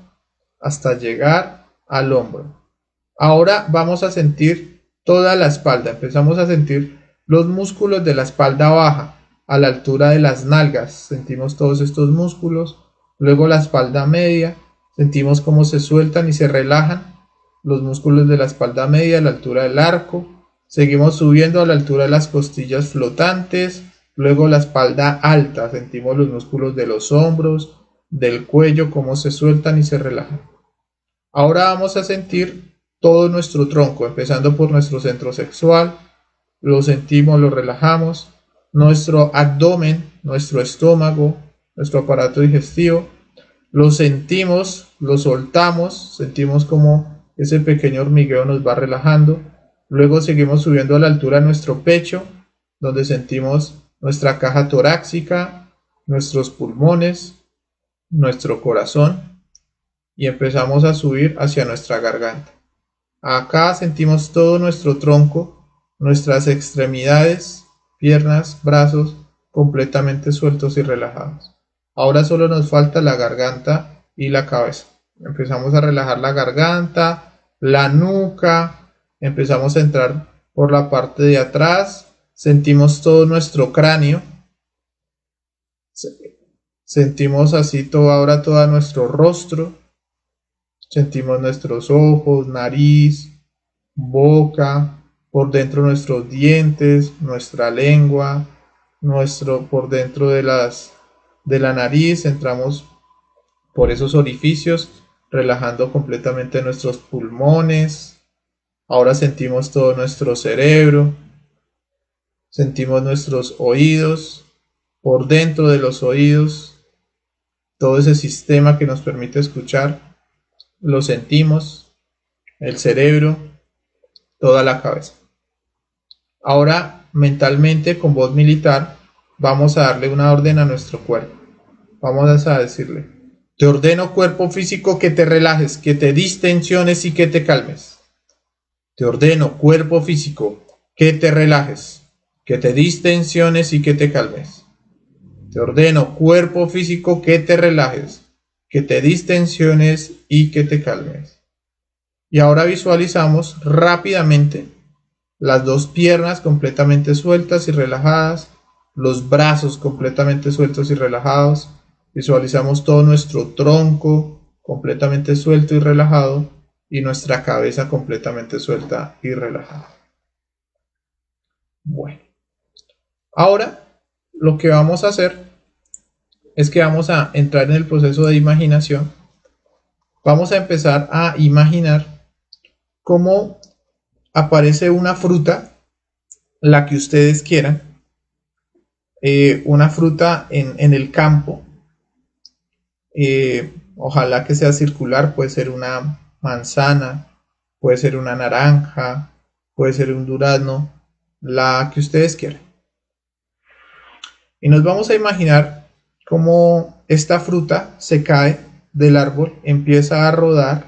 hasta llegar al hombro. Ahora vamos a sentir toda la espalda. Empezamos a sentir los músculos de la espalda baja a la altura de las nalgas. Sentimos todos estos músculos. Luego la espalda media. Sentimos cómo se sueltan y se relajan los músculos de la espalda media a la altura del arco. Seguimos subiendo a la altura de las costillas flotantes. Luego la espalda alta. Sentimos los músculos de los hombros, del cuello, cómo se sueltan y se relajan. Ahora vamos a sentir todo nuestro tronco, empezando por nuestro centro sexual. Lo sentimos, lo relajamos. Nuestro abdomen, nuestro estómago, nuestro aparato digestivo. Lo sentimos, lo soltamos, sentimos como ese pequeño hormigueo nos va relajando. Luego seguimos subiendo a la altura de nuestro pecho, donde sentimos nuestra caja torácica, nuestros pulmones, nuestro corazón y empezamos a subir hacia nuestra garganta. Acá sentimos todo nuestro tronco, nuestras extremidades, piernas, brazos completamente sueltos y relajados. Ahora solo nos falta la garganta y la cabeza. Empezamos a relajar la garganta, la nuca, empezamos a entrar por la parte de atrás, sentimos todo nuestro cráneo, sentimos así ahora todo nuestro rostro, sentimos nuestros ojos, nariz, boca, por dentro nuestros dientes, nuestra lengua, por dentro de la nariz, entramos por esos orificios, relajando completamente nuestros pulmones. Ahora sentimos todo nuestro cerebro, sentimos nuestros oídos, por dentro de los oídos, todo ese sistema que nos permite escuchar, lo sentimos, el cerebro, toda la cabeza. Ahora, mentalmente, con voz militar, vamos a darle una orden a nuestro cuerpo. Vamos a decirle: te ordeno, cuerpo físico, que te relajes, que te distensiones y que te calmes. Te ordeno, cuerpo físico, que te relajes, que te distensiones y que te calmes. Te ordeno, cuerpo físico, que te relajes, que te distensiones y que te calmes. Y ahora visualizamos rápidamente las dos piernas completamente sueltas y relajadas, los brazos completamente sueltos y relajados. Visualizamos todo nuestro tronco completamente suelto y relajado y nuestra cabeza completamente suelta y relajada. Bueno, ahora lo que vamos a hacer es que vamos a entrar en el proceso de imaginación. Vamos a empezar a imaginar cómo aparece una fruta, la que ustedes quieran, una fruta en el campo. Ojalá que sea circular, puede ser una manzana, puede ser una naranja, puede ser un durazno, la que ustedes quieran. Y nos vamos a imaginar cómo esta fruta se cae del árbol, empieza a rodar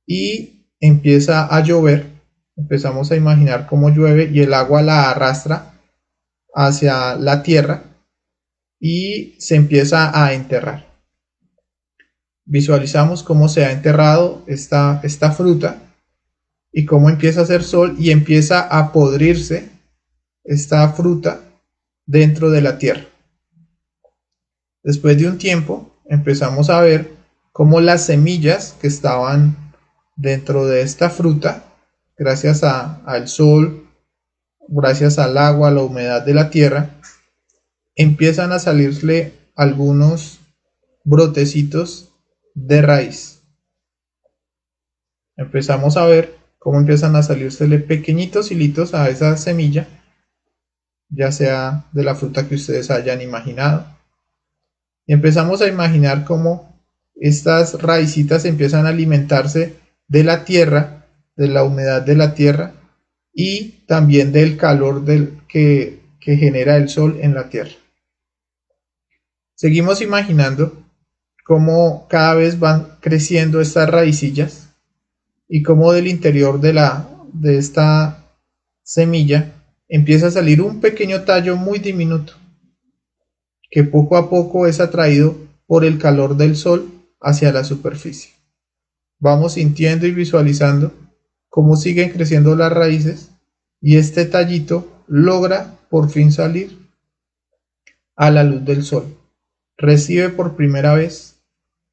y empieza a llover. Empezamos a imaginar cómo llueve y el agua la arrastra hacia la tierra y se empieza a enterrar. Visualizamos cómo se ha enterrado esta fruta y cómo empieza a hacer sol y empieza a podrirse esta fruta dentro de la tierra. Después de un tiempo empezamos a ver cómo las semillas que estaban dentro de esta fruta, gracias al sol, gracias al agua, a la humedad de la tierra, empiezan a salirle algunos brotecitos de raíz. Empezamos a ver cómo empiezan a salírsele pequeñitos hilitos a esa semilla, ya sea de la fruta que ustedes hayan imaginado. Y empezamos a imaginar cómo estas raícitas empiezan a alimentarse de la tierra, de la humedad de la tierra y también del calor que genera el sol en la tierra. Seguimos imaginando cómo cada vez van creciendo estas raicillas y cómo del interior de esta semilla empieza a salir un pequeño tallo muy diminuto que poco a poco es atraído por el calor del sol hacia la superficie. Vamos sintiendo y visualizando cómo siguen creciendo las raíces y este tallito logra por fin salir a la luz del sol. Recibe por primera vez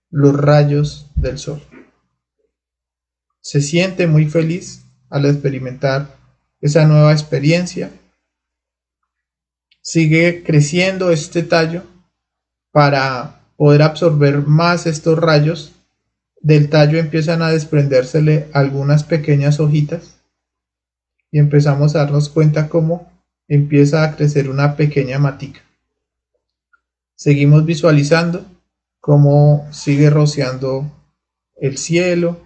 los rayos del sol. Se siente muy feliz al experimentar esa nueva experiencia. Sigue creciendo este tallo para poder absorber más estos rayos. Del tallo empiezan a desprendérsele algunas pequeñas hojitas y empezamos a darnos cuenta cómo empieza a crecer una pequeña matica. Seguimos visualizando cómo sigue rociando el cielo,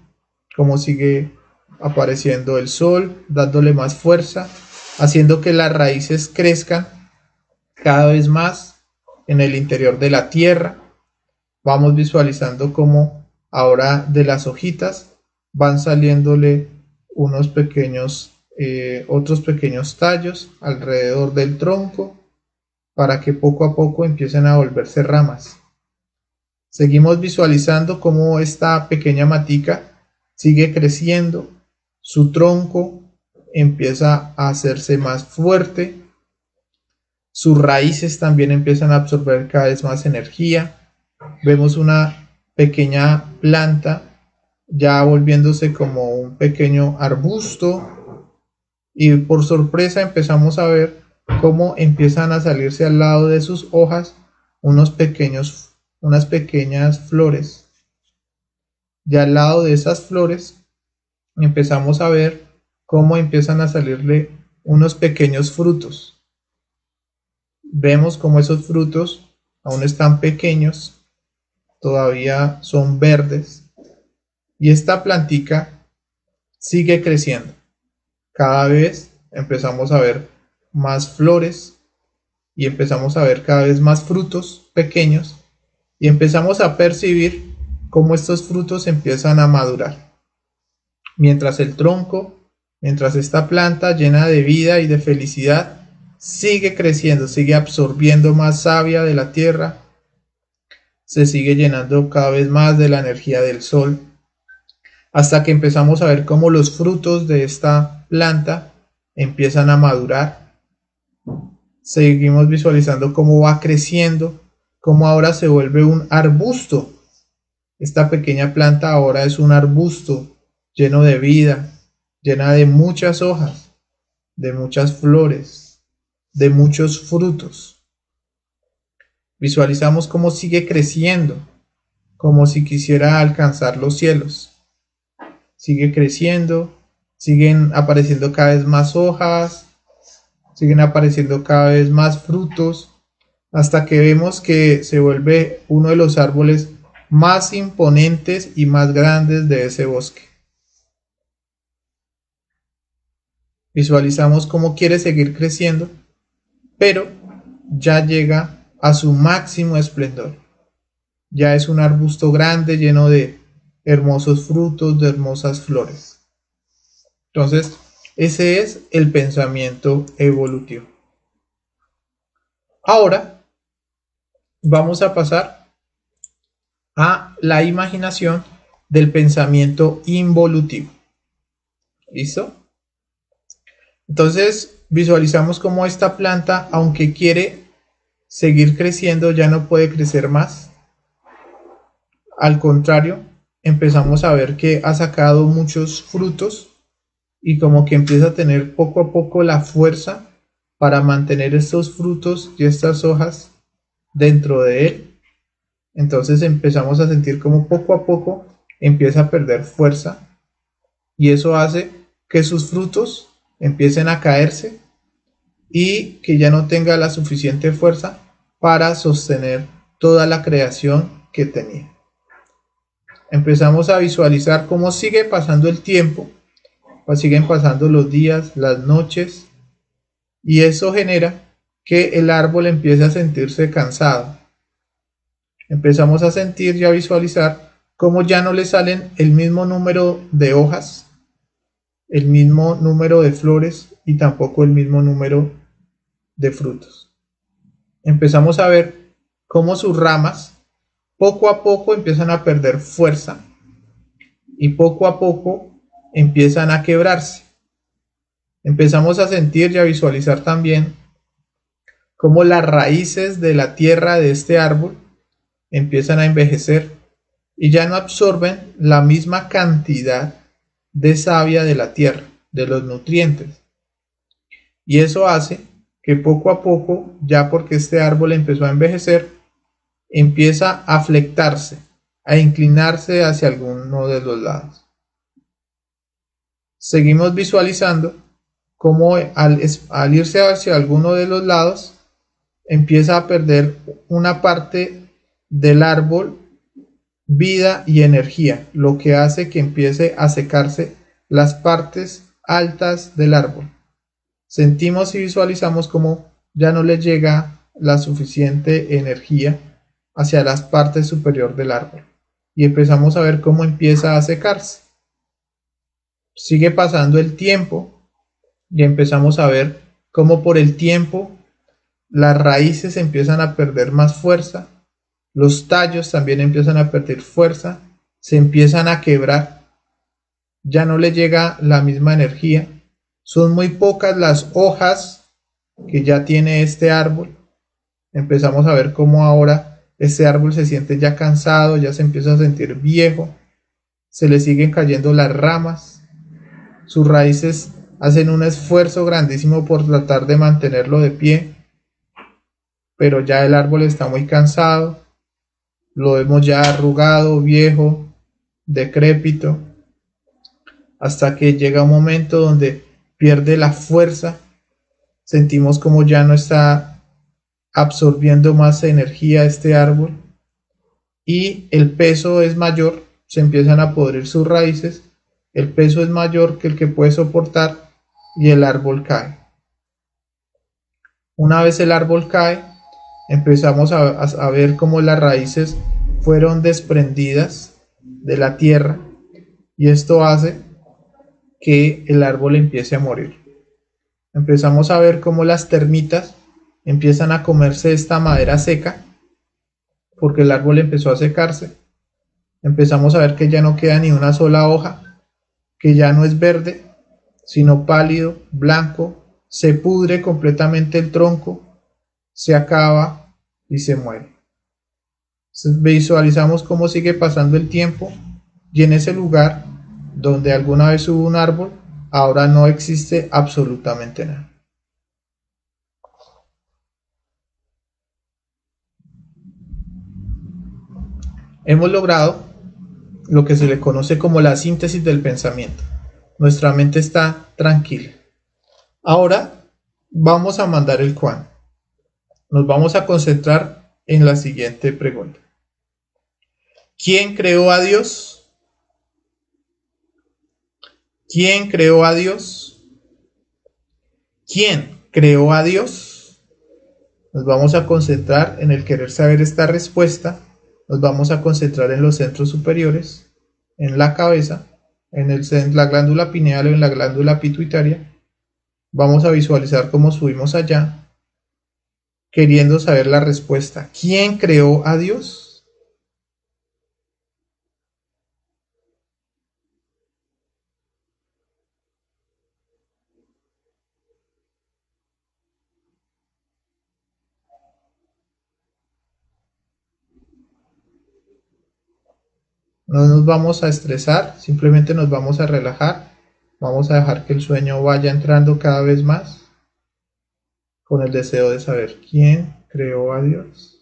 cómo sigue apareciendo el sol, dándole más fuerza, haciendo que las raíces crezcan cada vez más en el interior de la tierra. Vamos visualizando cómo ahora de las hojitas van saliéndole unos pequeños, otros pequeños tallos alrededor del tronco para que poco a poco empiecen a volverse ramas. Seguimos visualizando cómo esta pequeña matica sigue creciendo, su tronco empieza a hacerse más fuerte, sus raíces también empiezan a absorber cada vez más energía. Vemos una pequeña planta ya volviéndose como un pequeño arbusto y por sorpresa empezamos a ver cómo empiezan a salirse al lado de sus hojas unas pequeñas flores. Y al lado de esas flores empezamos a ver cómo empiezan a salirle unos pequeños frutos. Vemos cómo esos frutos aún están pequeños, todavía son verdes, y esta plantica sigue creciendo. Cada vez empezamos a ver más flores y empezamos a ver cada vez más frutos pequeños y empezamos a percibir cómo estos frutos empiezan a madurar. Mientras el tronco, mientras esta planta llena de vida y de felicidad sigue creciendo, sigue absorbiendo más savia de la tierra, se sigue llenando cada vez más de la energía del sol, hasta que empezamos a ver cómo los frutos de esta planta empiezan a madurar. Seguimos visualizando cómo va creciendo, cómo ahora se vuelve un arbusto. Esta pequeña planta ahora es un arbusto lleno de vida, llena de muchas hojas, de muchas flores, de muchos frutos. Visualizamos cómo sigue creciendo, como si quisiera alcanzar los cielos. Sigue creciendo, siguen apareciendo cada vez más hojas, siguen apareciendo cada vez más frutos, hasta que vemos que se vuelve uno de los árboles más imponentes y más grandes de ese bosque. Visualizamos cómo quiere seguir creciendo, pero ya llega a su máximo esplendor. Ya es un arbusto grande lleno de hermosos frutos, de hermosas flores. Entonces, ese es el pensamiento evolutivo. Ahora vamos a pasar a la imaginación del pensamiento involutivo. ¿Listo? Entonces visualizamos cómo esta planta, aunque quiere seguir creciendo, ya no puede crecer más. Al contrario, empezamos a ver que ha sacado muchos frutos y como que empieza a tener poco a poco la fuerza para mantener estos frutos y estas hojas dentro de él. Entonces empezamos a sentir como poco a poco empieza a perder fuerza y eso hace que sus frutos empiecen a caerse y que ya no tenga la suficiente fuerza para sostener toda la creación que tenía. Empezamos a visualizar cómo sigue pasando el tiempo, siguen pasando los días, las noches, y eso genera que el árbol empiece a sentirse cansado. Empezamos a sentir y a visualizar cómo ya no le salen el mismo número de hojas, el mismo número de flores y tampoco el mismo número de frutos. Empezamos a ver cómo sus ramas poco a poco empiezan a perder fuerza y poco a poco empiezan a quebrarse. Empezamos a sentir y a visualizar también cómo las raíces de la tierra de este árbol empiezan a envejecer y ya no absorben la misma cantidad de savia de la tierra, de los nutrientes. Y eso hace que poco a poco, ya porque este árbol empezó a envejecer, empieza a flectarse, a inclinarse hacia alguno de los lados. Seguimos visualizando cómo al irse hacia alguno de los lados, empieza a perder una parte del árbol vida y energía, lo que hace que empiece a secarse las partes altas del árbol. Sentimos y visualizamos cómo ya no le llega la suficiente energía hacia las partes superior del árbol y empezamos a ver cómo empieza a secarse. Sigue pasando el tiempo y empezamos a ver cómo por el tiempo las raíces empiezan a perder más fuerza, los tallos también empiezan a perder fuerza, se empiezan a quebrar, ya no le llega la misma energía, son muy pocas las hojas que ya tiene este árbol. Empezamos a ver cómo ahora este árbol se siente ya cansado, ya se empieza a sentir viejo, se le siguen cayendo las ramas, sus raíces hacen un esfuerzo grandísimo por tratar de mantenerlo de pie, pero ya el árbol está muy cansado, lo vemos ya arrugado, viejo, decrépito, hasta que llega un momento donde pierde la fuerza, sentimos como ya no está absorbiendo más energía este árbol y el peso es mayor, se empiezan a podrir sus raíces, el peso es mayor que el que puede soportar y el árbol cae. Una vez el árbol cae, empezamos a ver cómo las raíces fueron desprendidas de la tierra y esto hace que el árbol empiece a morir. Empezamos a ver cómo las termitas empiezan a comerse esta madera seca porque el árbol empezó a secarse. Empezamos a ver que ya no queda ni una sola hoja, que ya no es verde, sino pálido, blanco, se pudre completamente el tronco, se acaba y se muere. Entonces, visualizamos cómo sigue pasando el tiempo y en ese lugar donde alguna vez hubo un árbol, ahora no existe absolutamente nada. Hemos logrado lo que se le conoce como la síntesis del pensamiento. Nuestra mente está tranquila. Ahora vamos a mandar el Quan. Nos vamos a concentrar en la siguiente pregunta. ¿Quién creó a Dios? ¿Quién creó a Dios? ¿Quién creó a Dios? Nos vamos a concentrar en el querer saber esta respuesta. Nos vamos a concentrar en los centros superiores, en la cabeza, en la glándula pineal o en la glándula pituitaria. Vamos a visualizar cómo subimos allá, queriendo saber la respuesta. ¿Quién creó a Dios? No nos vamos a estresar, simplemente nos vamos a relajar. Vamos a dejar que el sueño vaya entrando cada vez más con el deseo de saber quién creó a Dios.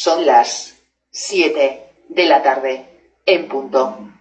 Son las 7 de la tarde, en punto.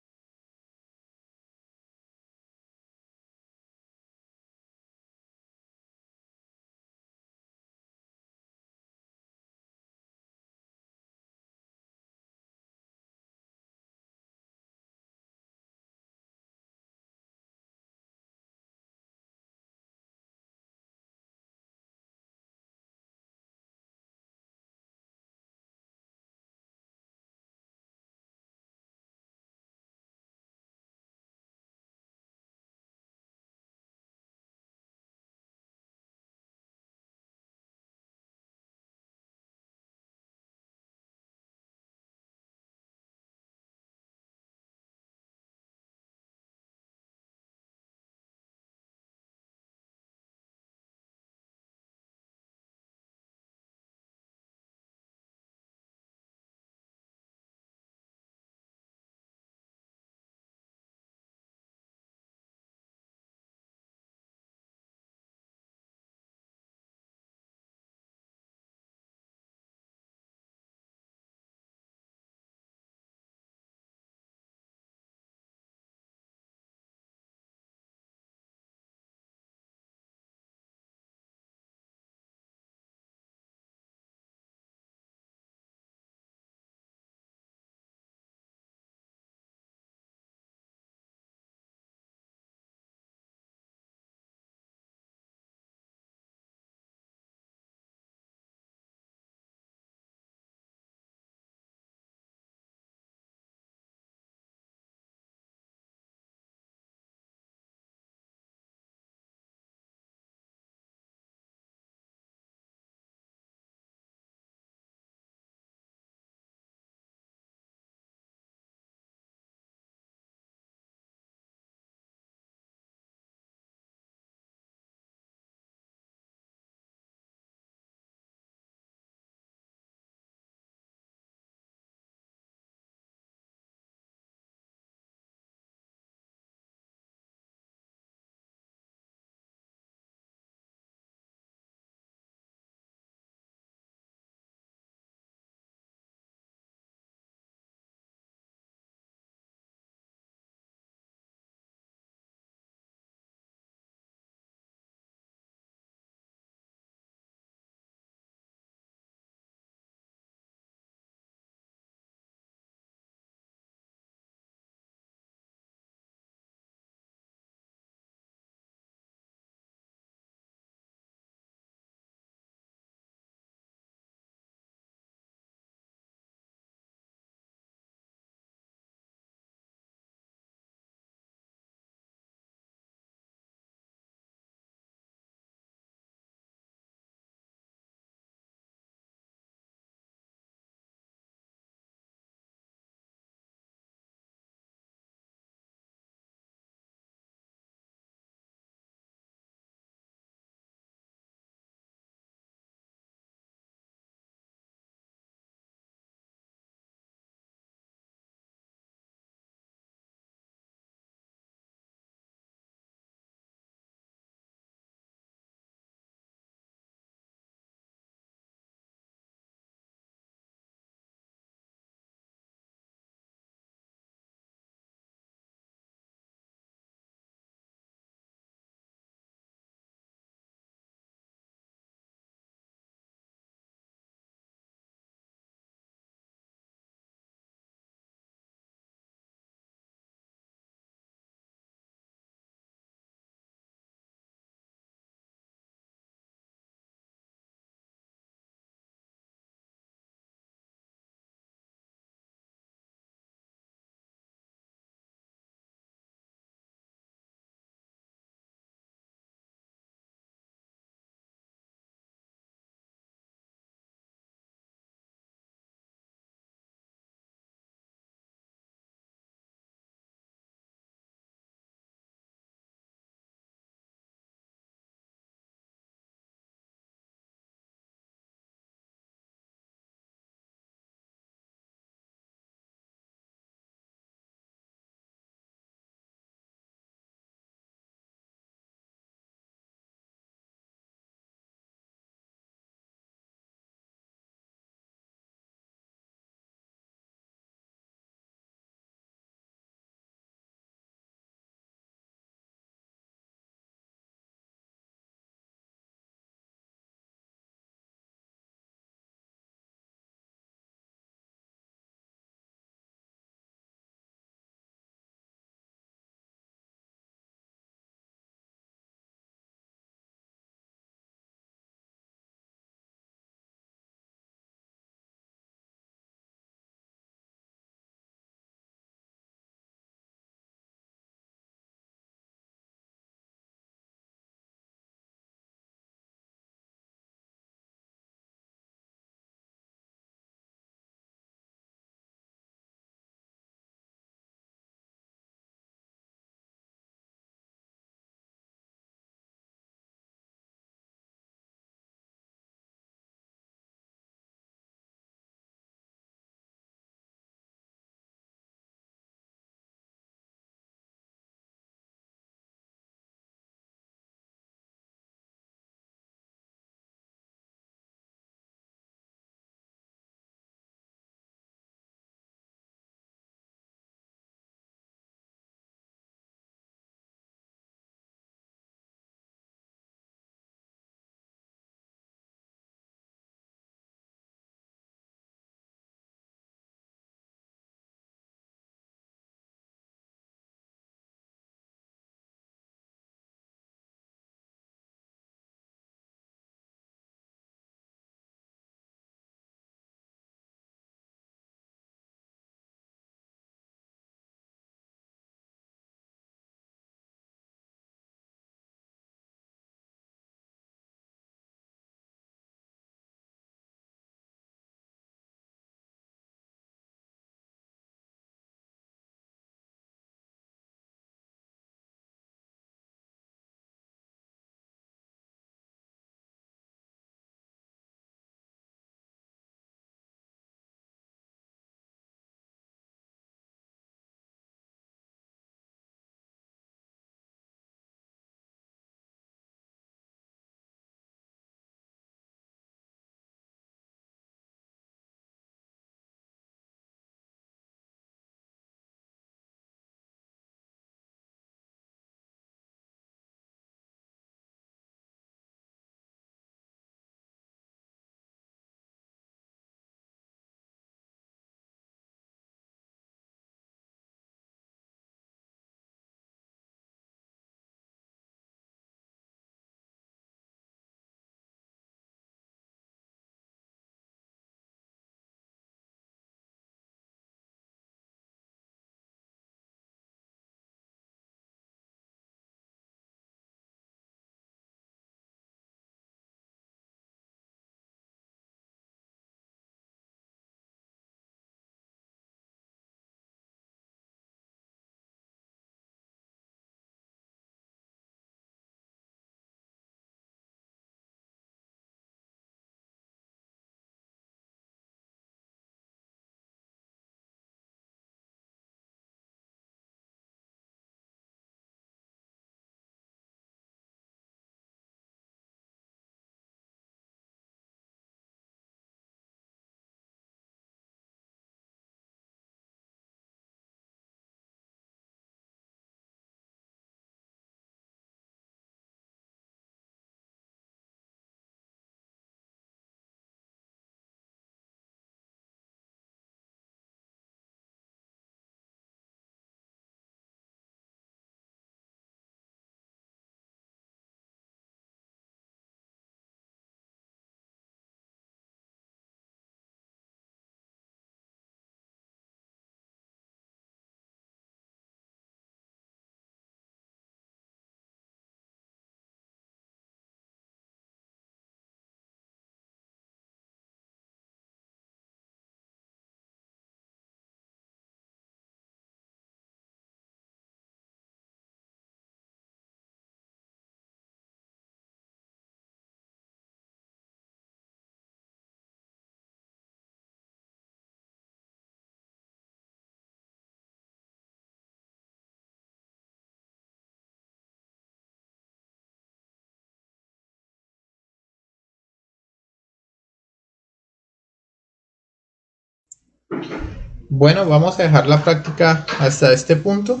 Bueno, vamos a dejar la práctica hasta este punto.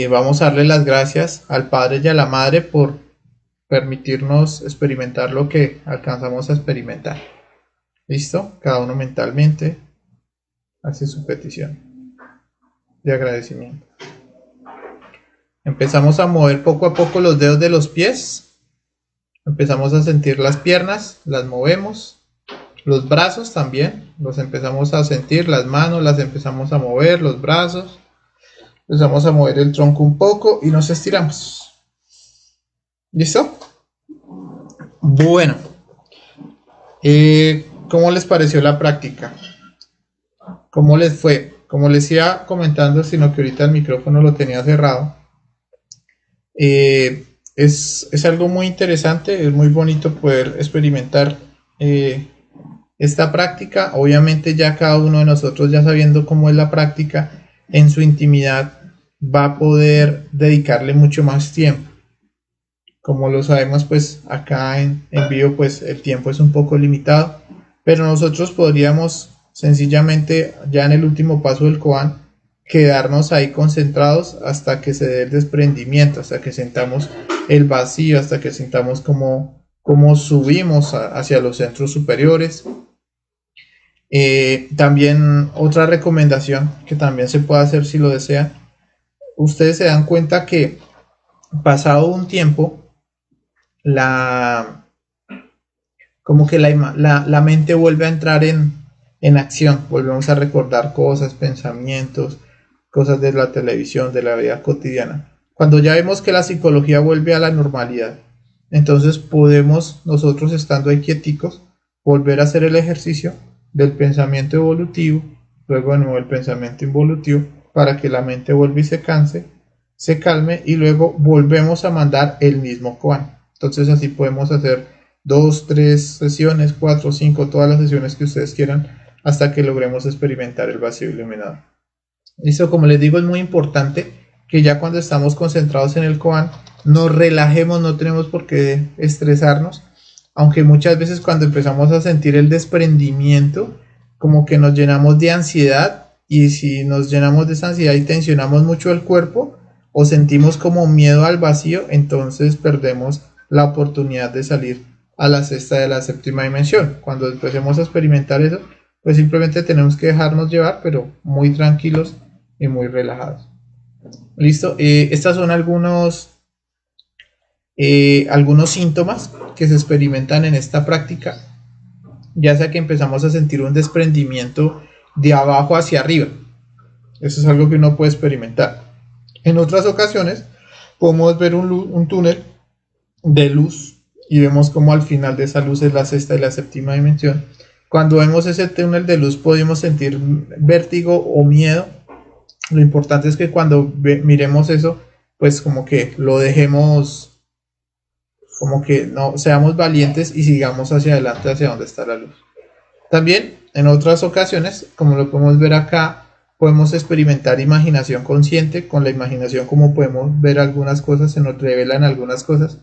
Vamos a darle las gracias al Padre y a la Madre por permitirnos experimentar lo que alcanzamos a experimentar. ¿Listo? Cada uno mentalmente hace su petición de agradecimiento. Empezamos a mover poco a poco los dedos de los pies. Empezamos a sentir las piernas, las movemos. Los brazos también, los empezamos a sentir, las manos las empezamos a mover, los brazos. Empezamos a mover el tronco un poco y nos estiramos. ¿Listo? Bueno, ¿cómo les pareció la práctica? ¿Cómo les fue? Como les iba comentando, sino que ahorita el micrófono lo tenía cerrado. Es algo muy interesante, es muy bonito poder experimentar esta práctica. Obviamente ya cada uno de nosotros, ya sabiendo cómo es la práctica, en su intimidad va a poder dedicarle mucho más tiempo. Como lo sabemos, pues acá en vivo pues el tiempo es un poco limitado, pero nosotros podríamos sencillamente ya en el último paso del koan quedarnos ahí concentrados hasta que se dé el desprendimiento, hasta que sintamos el vacío, hasta que sintamos como subimos hacia los centros superiores. También otra recomendación que también se puede hacer si lo desean, ustedes se dan cuenta que pasado un tiempo como que la mente vuelve a entrar en acción, volvemos a recordar cosas, pensamientos, cosas de la televisión, de la vida cotidiana. Cuando ya vemos que la psicología vuelve a la normalidad, entonces podemos nosotros, estando ahí quieticos, volver a hacer el ejercicio del pensamiento evolutivo, luego de nuevo el pensamiento involutivo, para que la mente vuelva y se canse, se calme, y luego volvemos a mandar el mismo koan. Entonces así podemos hacer 2, 3 sesiones, 4, 5, todas las sesiones que ustedes quieran, hasta que logremos experimentar el vacío iluminado. Listo, como les digo, es muy importante que ya cuando estamos concentrados en el koan nos relajemos, no tenemos por qué estresarnos, aunque muchas veces cuando empezamos a sentir el desprendimiento, como que nos llenamos de ansiedad, y si nos llenamos de esa ansiedad y tensionamos mucho el cuerpo o sentimos como miedo al vacío, entonces perdemos la oportunidad de salir a la sexta de la séptima dimensión. Cuando empecemos a experimentar eso, pues simplemente tenemos que dejarnos llevar, pero muy tranquilos y muy relajados. Listo, estas son algunos síntomas que se experimentan en esta práctica, ya sea que empezamos a sentir un desprendimiento de abajo hacia arriba. Eso es algo que uno puede experimentar. En otras ocasiones podemos ver un túnel de luz y vemos como al final de esa luz es la sexta y la séptima dimensión. Cuando vemos ese túnel de luz podemos sentir vértigo o miedo. Lo importante es que cuando miremos eso, pues como que lo dejemos, como que no seamos valientes y sigamos hacia adelante, hacia donde está la luz. También en otras ocasiones, como lo podemos ver acá, podemos experimentar imaginación consciente. Con la imaginación, como podemos ver algunas cosas, se nos revelan algunas cosas,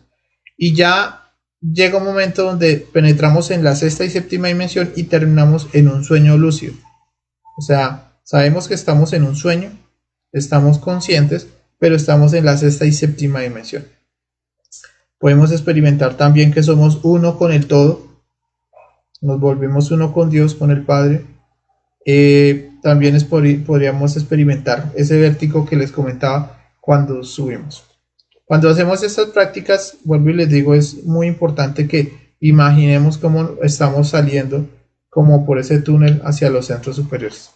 y ya llega un momento donde penetramos en la sexta y séptima dimensión y terminamos en un sueño lúcido. O sea, sabemos que estamos en un sueño, estamos conscientes, pero estamos en la sexta y séptima dimensión. Podemos experimentar también que somos uno con el todo, nos volvemos uno con Dios, con el Padre. También podríamos experimentar ese vértigo que les comentaba cuando subimos. Cuando hacemos estas prácticas, vuelvo y les digo, es muy importante que imaginemos cómo estamos saliendo como por ese túnel hacia los centros superiores.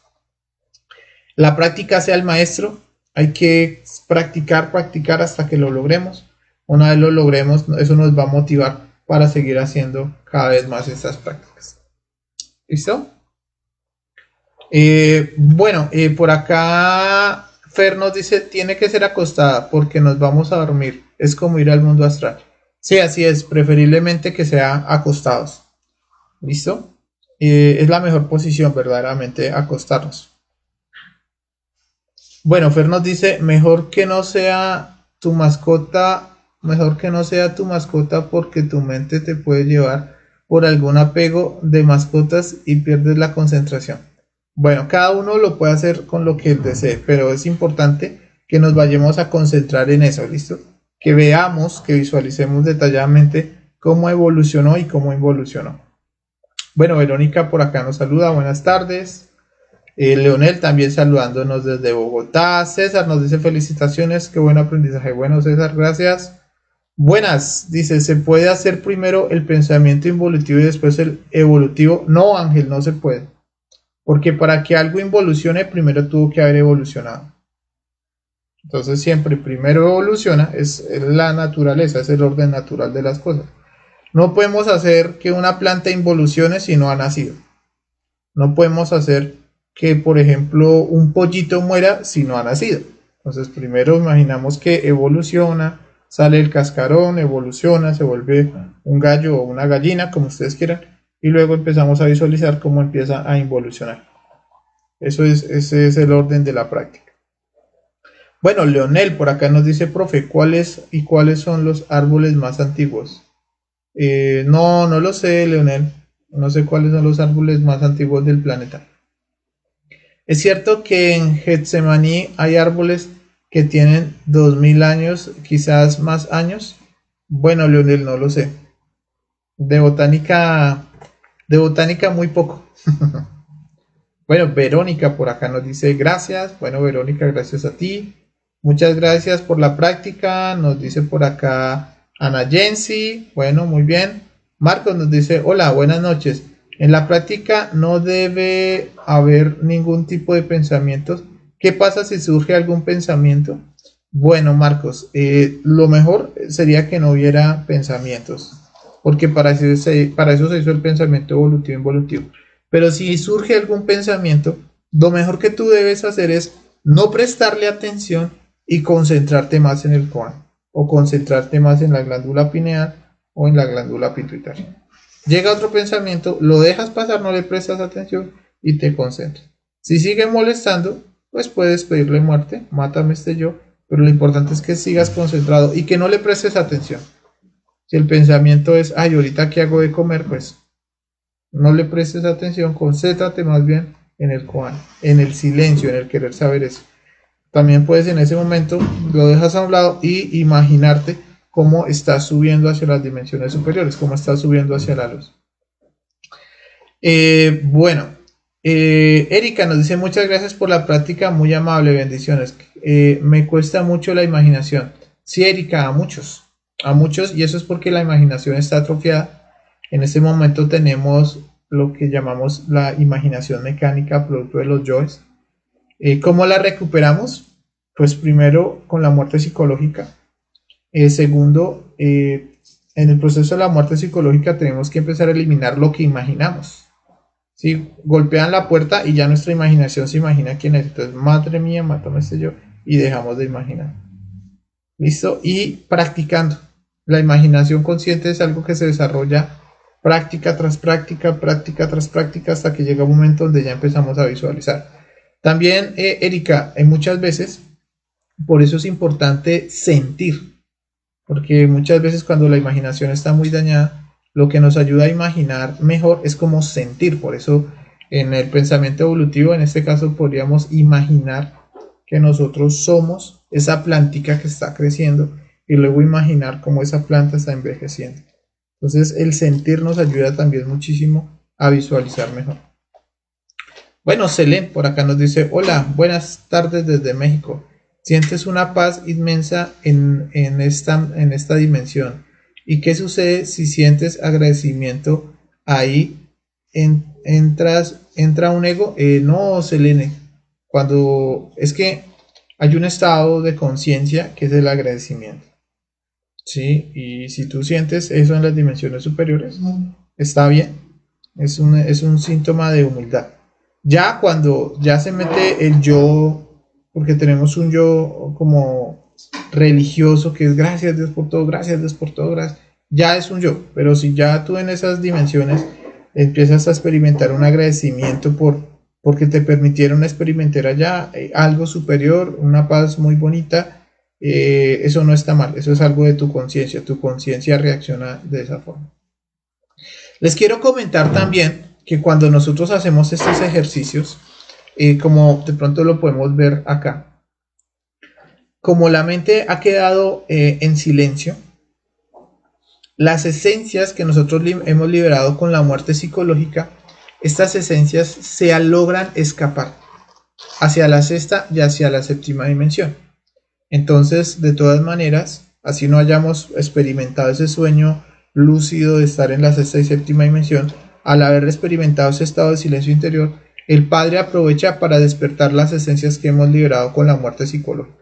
La práctica hace al maestro, hay que practicar hasta que lo logremos. Una vez lo logremos, eso nos va a motivar para seguir haciendo cada vez más estas prácticas. ¿Listo? Bueno, por acá Fer nos dice, tiene que ser acostada porque nos vamos a dormir. Es como ir al mundo astral. Sí, así es, preferiblemente que sea acostados. ¿Listo? Es la mejor posición, verdaderamente, acostarnos. Bueno, Fer nos dice, mejor que no sea tu mascota porque tu mente te puede llevar por algún apego de mascotas y pierdes la concentración. Bueno, cada uno lo puede hacer con lo que él desee, pero es importante que nos vayamos a concentrar en eso, ¿listo? Que veamos, que visualicemos detalladamente cómo evolucionó y cómo involucionó. Bueno, Verónica por acá nos saluda, buenas tardes. Leonel también saludándonos desde Bogotá. César nos dice felicitaciones, qué buen aprendizaje. Bueno, César, gracias. Buenas, dice, ¿se puede hacer primero el pensamiento involutivo y después el evolutivo? No, Ángel, no se puede. Porque para que algo involucione, primero tuvo que haber evolucionado. Entonces siempre primero evoluciona, es la naturaleza, es el orden natural de las cosas. No podemos hacer que una planta involucione si no ha nacido. No podemos hacer que, por ejemplo, un pollito muera si no ha nacido. Entonces primero imaginamos que evoluciona, sale el cascarón, evoluciona, se vuelve un gallo o una gallina, como ustedes quieran, y luego empezamos a visualizar cómo empieza a involucionar. Ese es el orden de la práctica. Bueno, Leonel por acá nos dice, profe, ¿cuáles son los árboles más antiguos? No lo sé, Leonel. No sé cuáles son los árboles más antiguos del planeta. Es cierto que en Getsemaní hay árboles que tienen 2000 años, quizás más años. Bueno, Leonel, no lo sé. De botánica muy poco. Bueno, Verónica por acá nos dice gracias. Bueno, Verónica, gracias a ti. Muchas gracias por la práctica. Nos dice por acá Ana Jensi. Bueno, muy bien. Marcos nos dice hola, buenas noches. En la práctica no debe haber ningún tipo de pensamientos. ¿Qué pasa si surge algún pensamiento? Bueno, Marcos, lo mejor sería que no hubiera pensamientos, porque para eso se hizo el pensamiento evolutivo involutivo. Pero si surge algún pensamiento, lo mejor que tú debes hacer es no prestarle atención y concentrarte más en el koan, o concentrarte más en la glándula pineal o en la glándula pituitaria. Llega otro pensamiento, lo dejas pasar, no le prestas atención y te concentras. Si sigue molestando, pues puedes pedirle muerte, mátame yo, pero lo importante es que sigas concentrado y que no le prestes atención. Si el pensamiento es, ay, ahorita qué hago de comer, pues no le prestes atención, concéntrate más bien en el koan, en el silencio, en el querer saber eso. También puedes en ese momento lo dejas a un lado y imaginarte cómo estás subiendo hacia las dimensiones superiores, cómo estás subiendo hacia la luz. Erika nos dice muchas gracias por la práctica, muy amable, bendiciones. Me cuesta mucho la imaginación. Sí, Erika, a muchos, y eso es porque la imaginación está atrofiada. En este momento tenemos lo que llamamos la imaginación mecánica, producto de los yoes. ¿Cómo la recuperamos? Pues primero con la muerte psicológica. Segundo, en el proceso de la muerte psicológica tenemos que empezar a eliminar lo que imaginamos. ¿Sí? Golpean la puerta y ya nuestra imaginación se imagina quién es. Entonces, madre mía, mátame yo, y dejamos de imaginar. ¿Listo? Y practicando. La imaginación consciente es algo que se desarrolla práctica tras práctica, hasta que llega un momento donde ya empezamos a visualizar. También, Erika, muchas veces, por eso es importante sentir, porque muchas veces cuando la imaginación está muy dañada, lo que nos ayuda a imaginar mejor es como sentir. Por eso en el pensamiento evolutivo, en este caso, podríamos imaginar que nosotros somos esa plantica que está creciendo y luego imaginar cómo esa planta está envejeciendo. Entonces el sentir nos ayuda también muchísimo a visualizar mejor. Bueno, Selene por acá nos dice hola, buenas tardes desde México. Sientes una paz inmensa en esta dimensión. ¿Y qué sucede si sientes agradecimiento? Ahí entra un ego. No, Selene. Cuando es que hay un estado de conciencia que es el agradecimiento. Sí, y si tú sientes eso en las dimensiones superiores, está bien. Es un síntoma de humildad. Ya cuando ya se mete el yo, porque tenemos un yo como religioso que es gracias Dios por todo, gracias Dios por todo, gracias, ya es un yo. Pero si ya tú en esas dimensiones empiezas a experimentar un agradecimiento porque te permitieron experimentar allá algo superior, una paz muy bonita, eso no está mal, eso es algo de tu conciencia reacciona de esa forma. Les quiero comentar también que cuando nosotros hacemos estos ejercicios, como de pronto lo podemos ver acá. Como la mente ha quedado en silencio, las esencias que nosotros hemos liberado con la muerte psicológica, estas esencias se logran escapar hacia la sexta y hacia la séptima dimensión. Entonces, de todas maneras, así no hayamos experimentado ese sueño lúcido de estar en la sexta y séptima dimensión, al haber experimentado ese estado de silencio interior, el Padre aprovecha para despertar las esencias que hemos liberado con la muerte psicológica.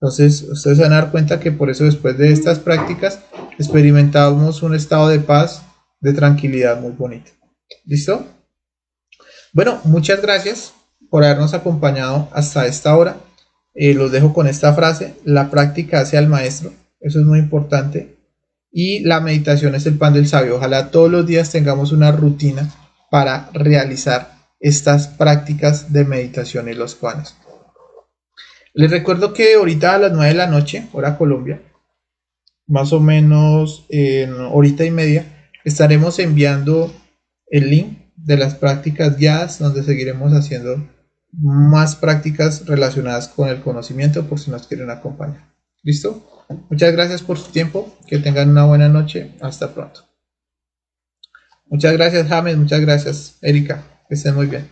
Entonces, ustedes se van a dar cuenta que por eso después de estas prácticas experimentamos un estado de paz, de tranquilidad muy bonito. ¿Listo? Bueno, muchas gracias por habernos acompañado hasta esta hora. Los dejo con esta frase: la práctica hace al maestro. Eso es muy importante. Y la meditación es el pan del sabio. Ojalá todos los días tengamos una rutina para realizar estas prácticas de meditación en los koanas. Les recuerdo que ahorita a las 9 de la noche, hora Colombia, más o menos en horita y media, estaremos enviando el link de las prácticas guiadas, donde seguiremos haciendo más prácticas relacionadas con el conocimiento por si nos quieren acompañar. ¿Listo? Muchas gracias por su tiempo, que tengan una buena noche, hasta pronto. Muchas gracias, James, muchas gracias, Erika, que estén muy bien.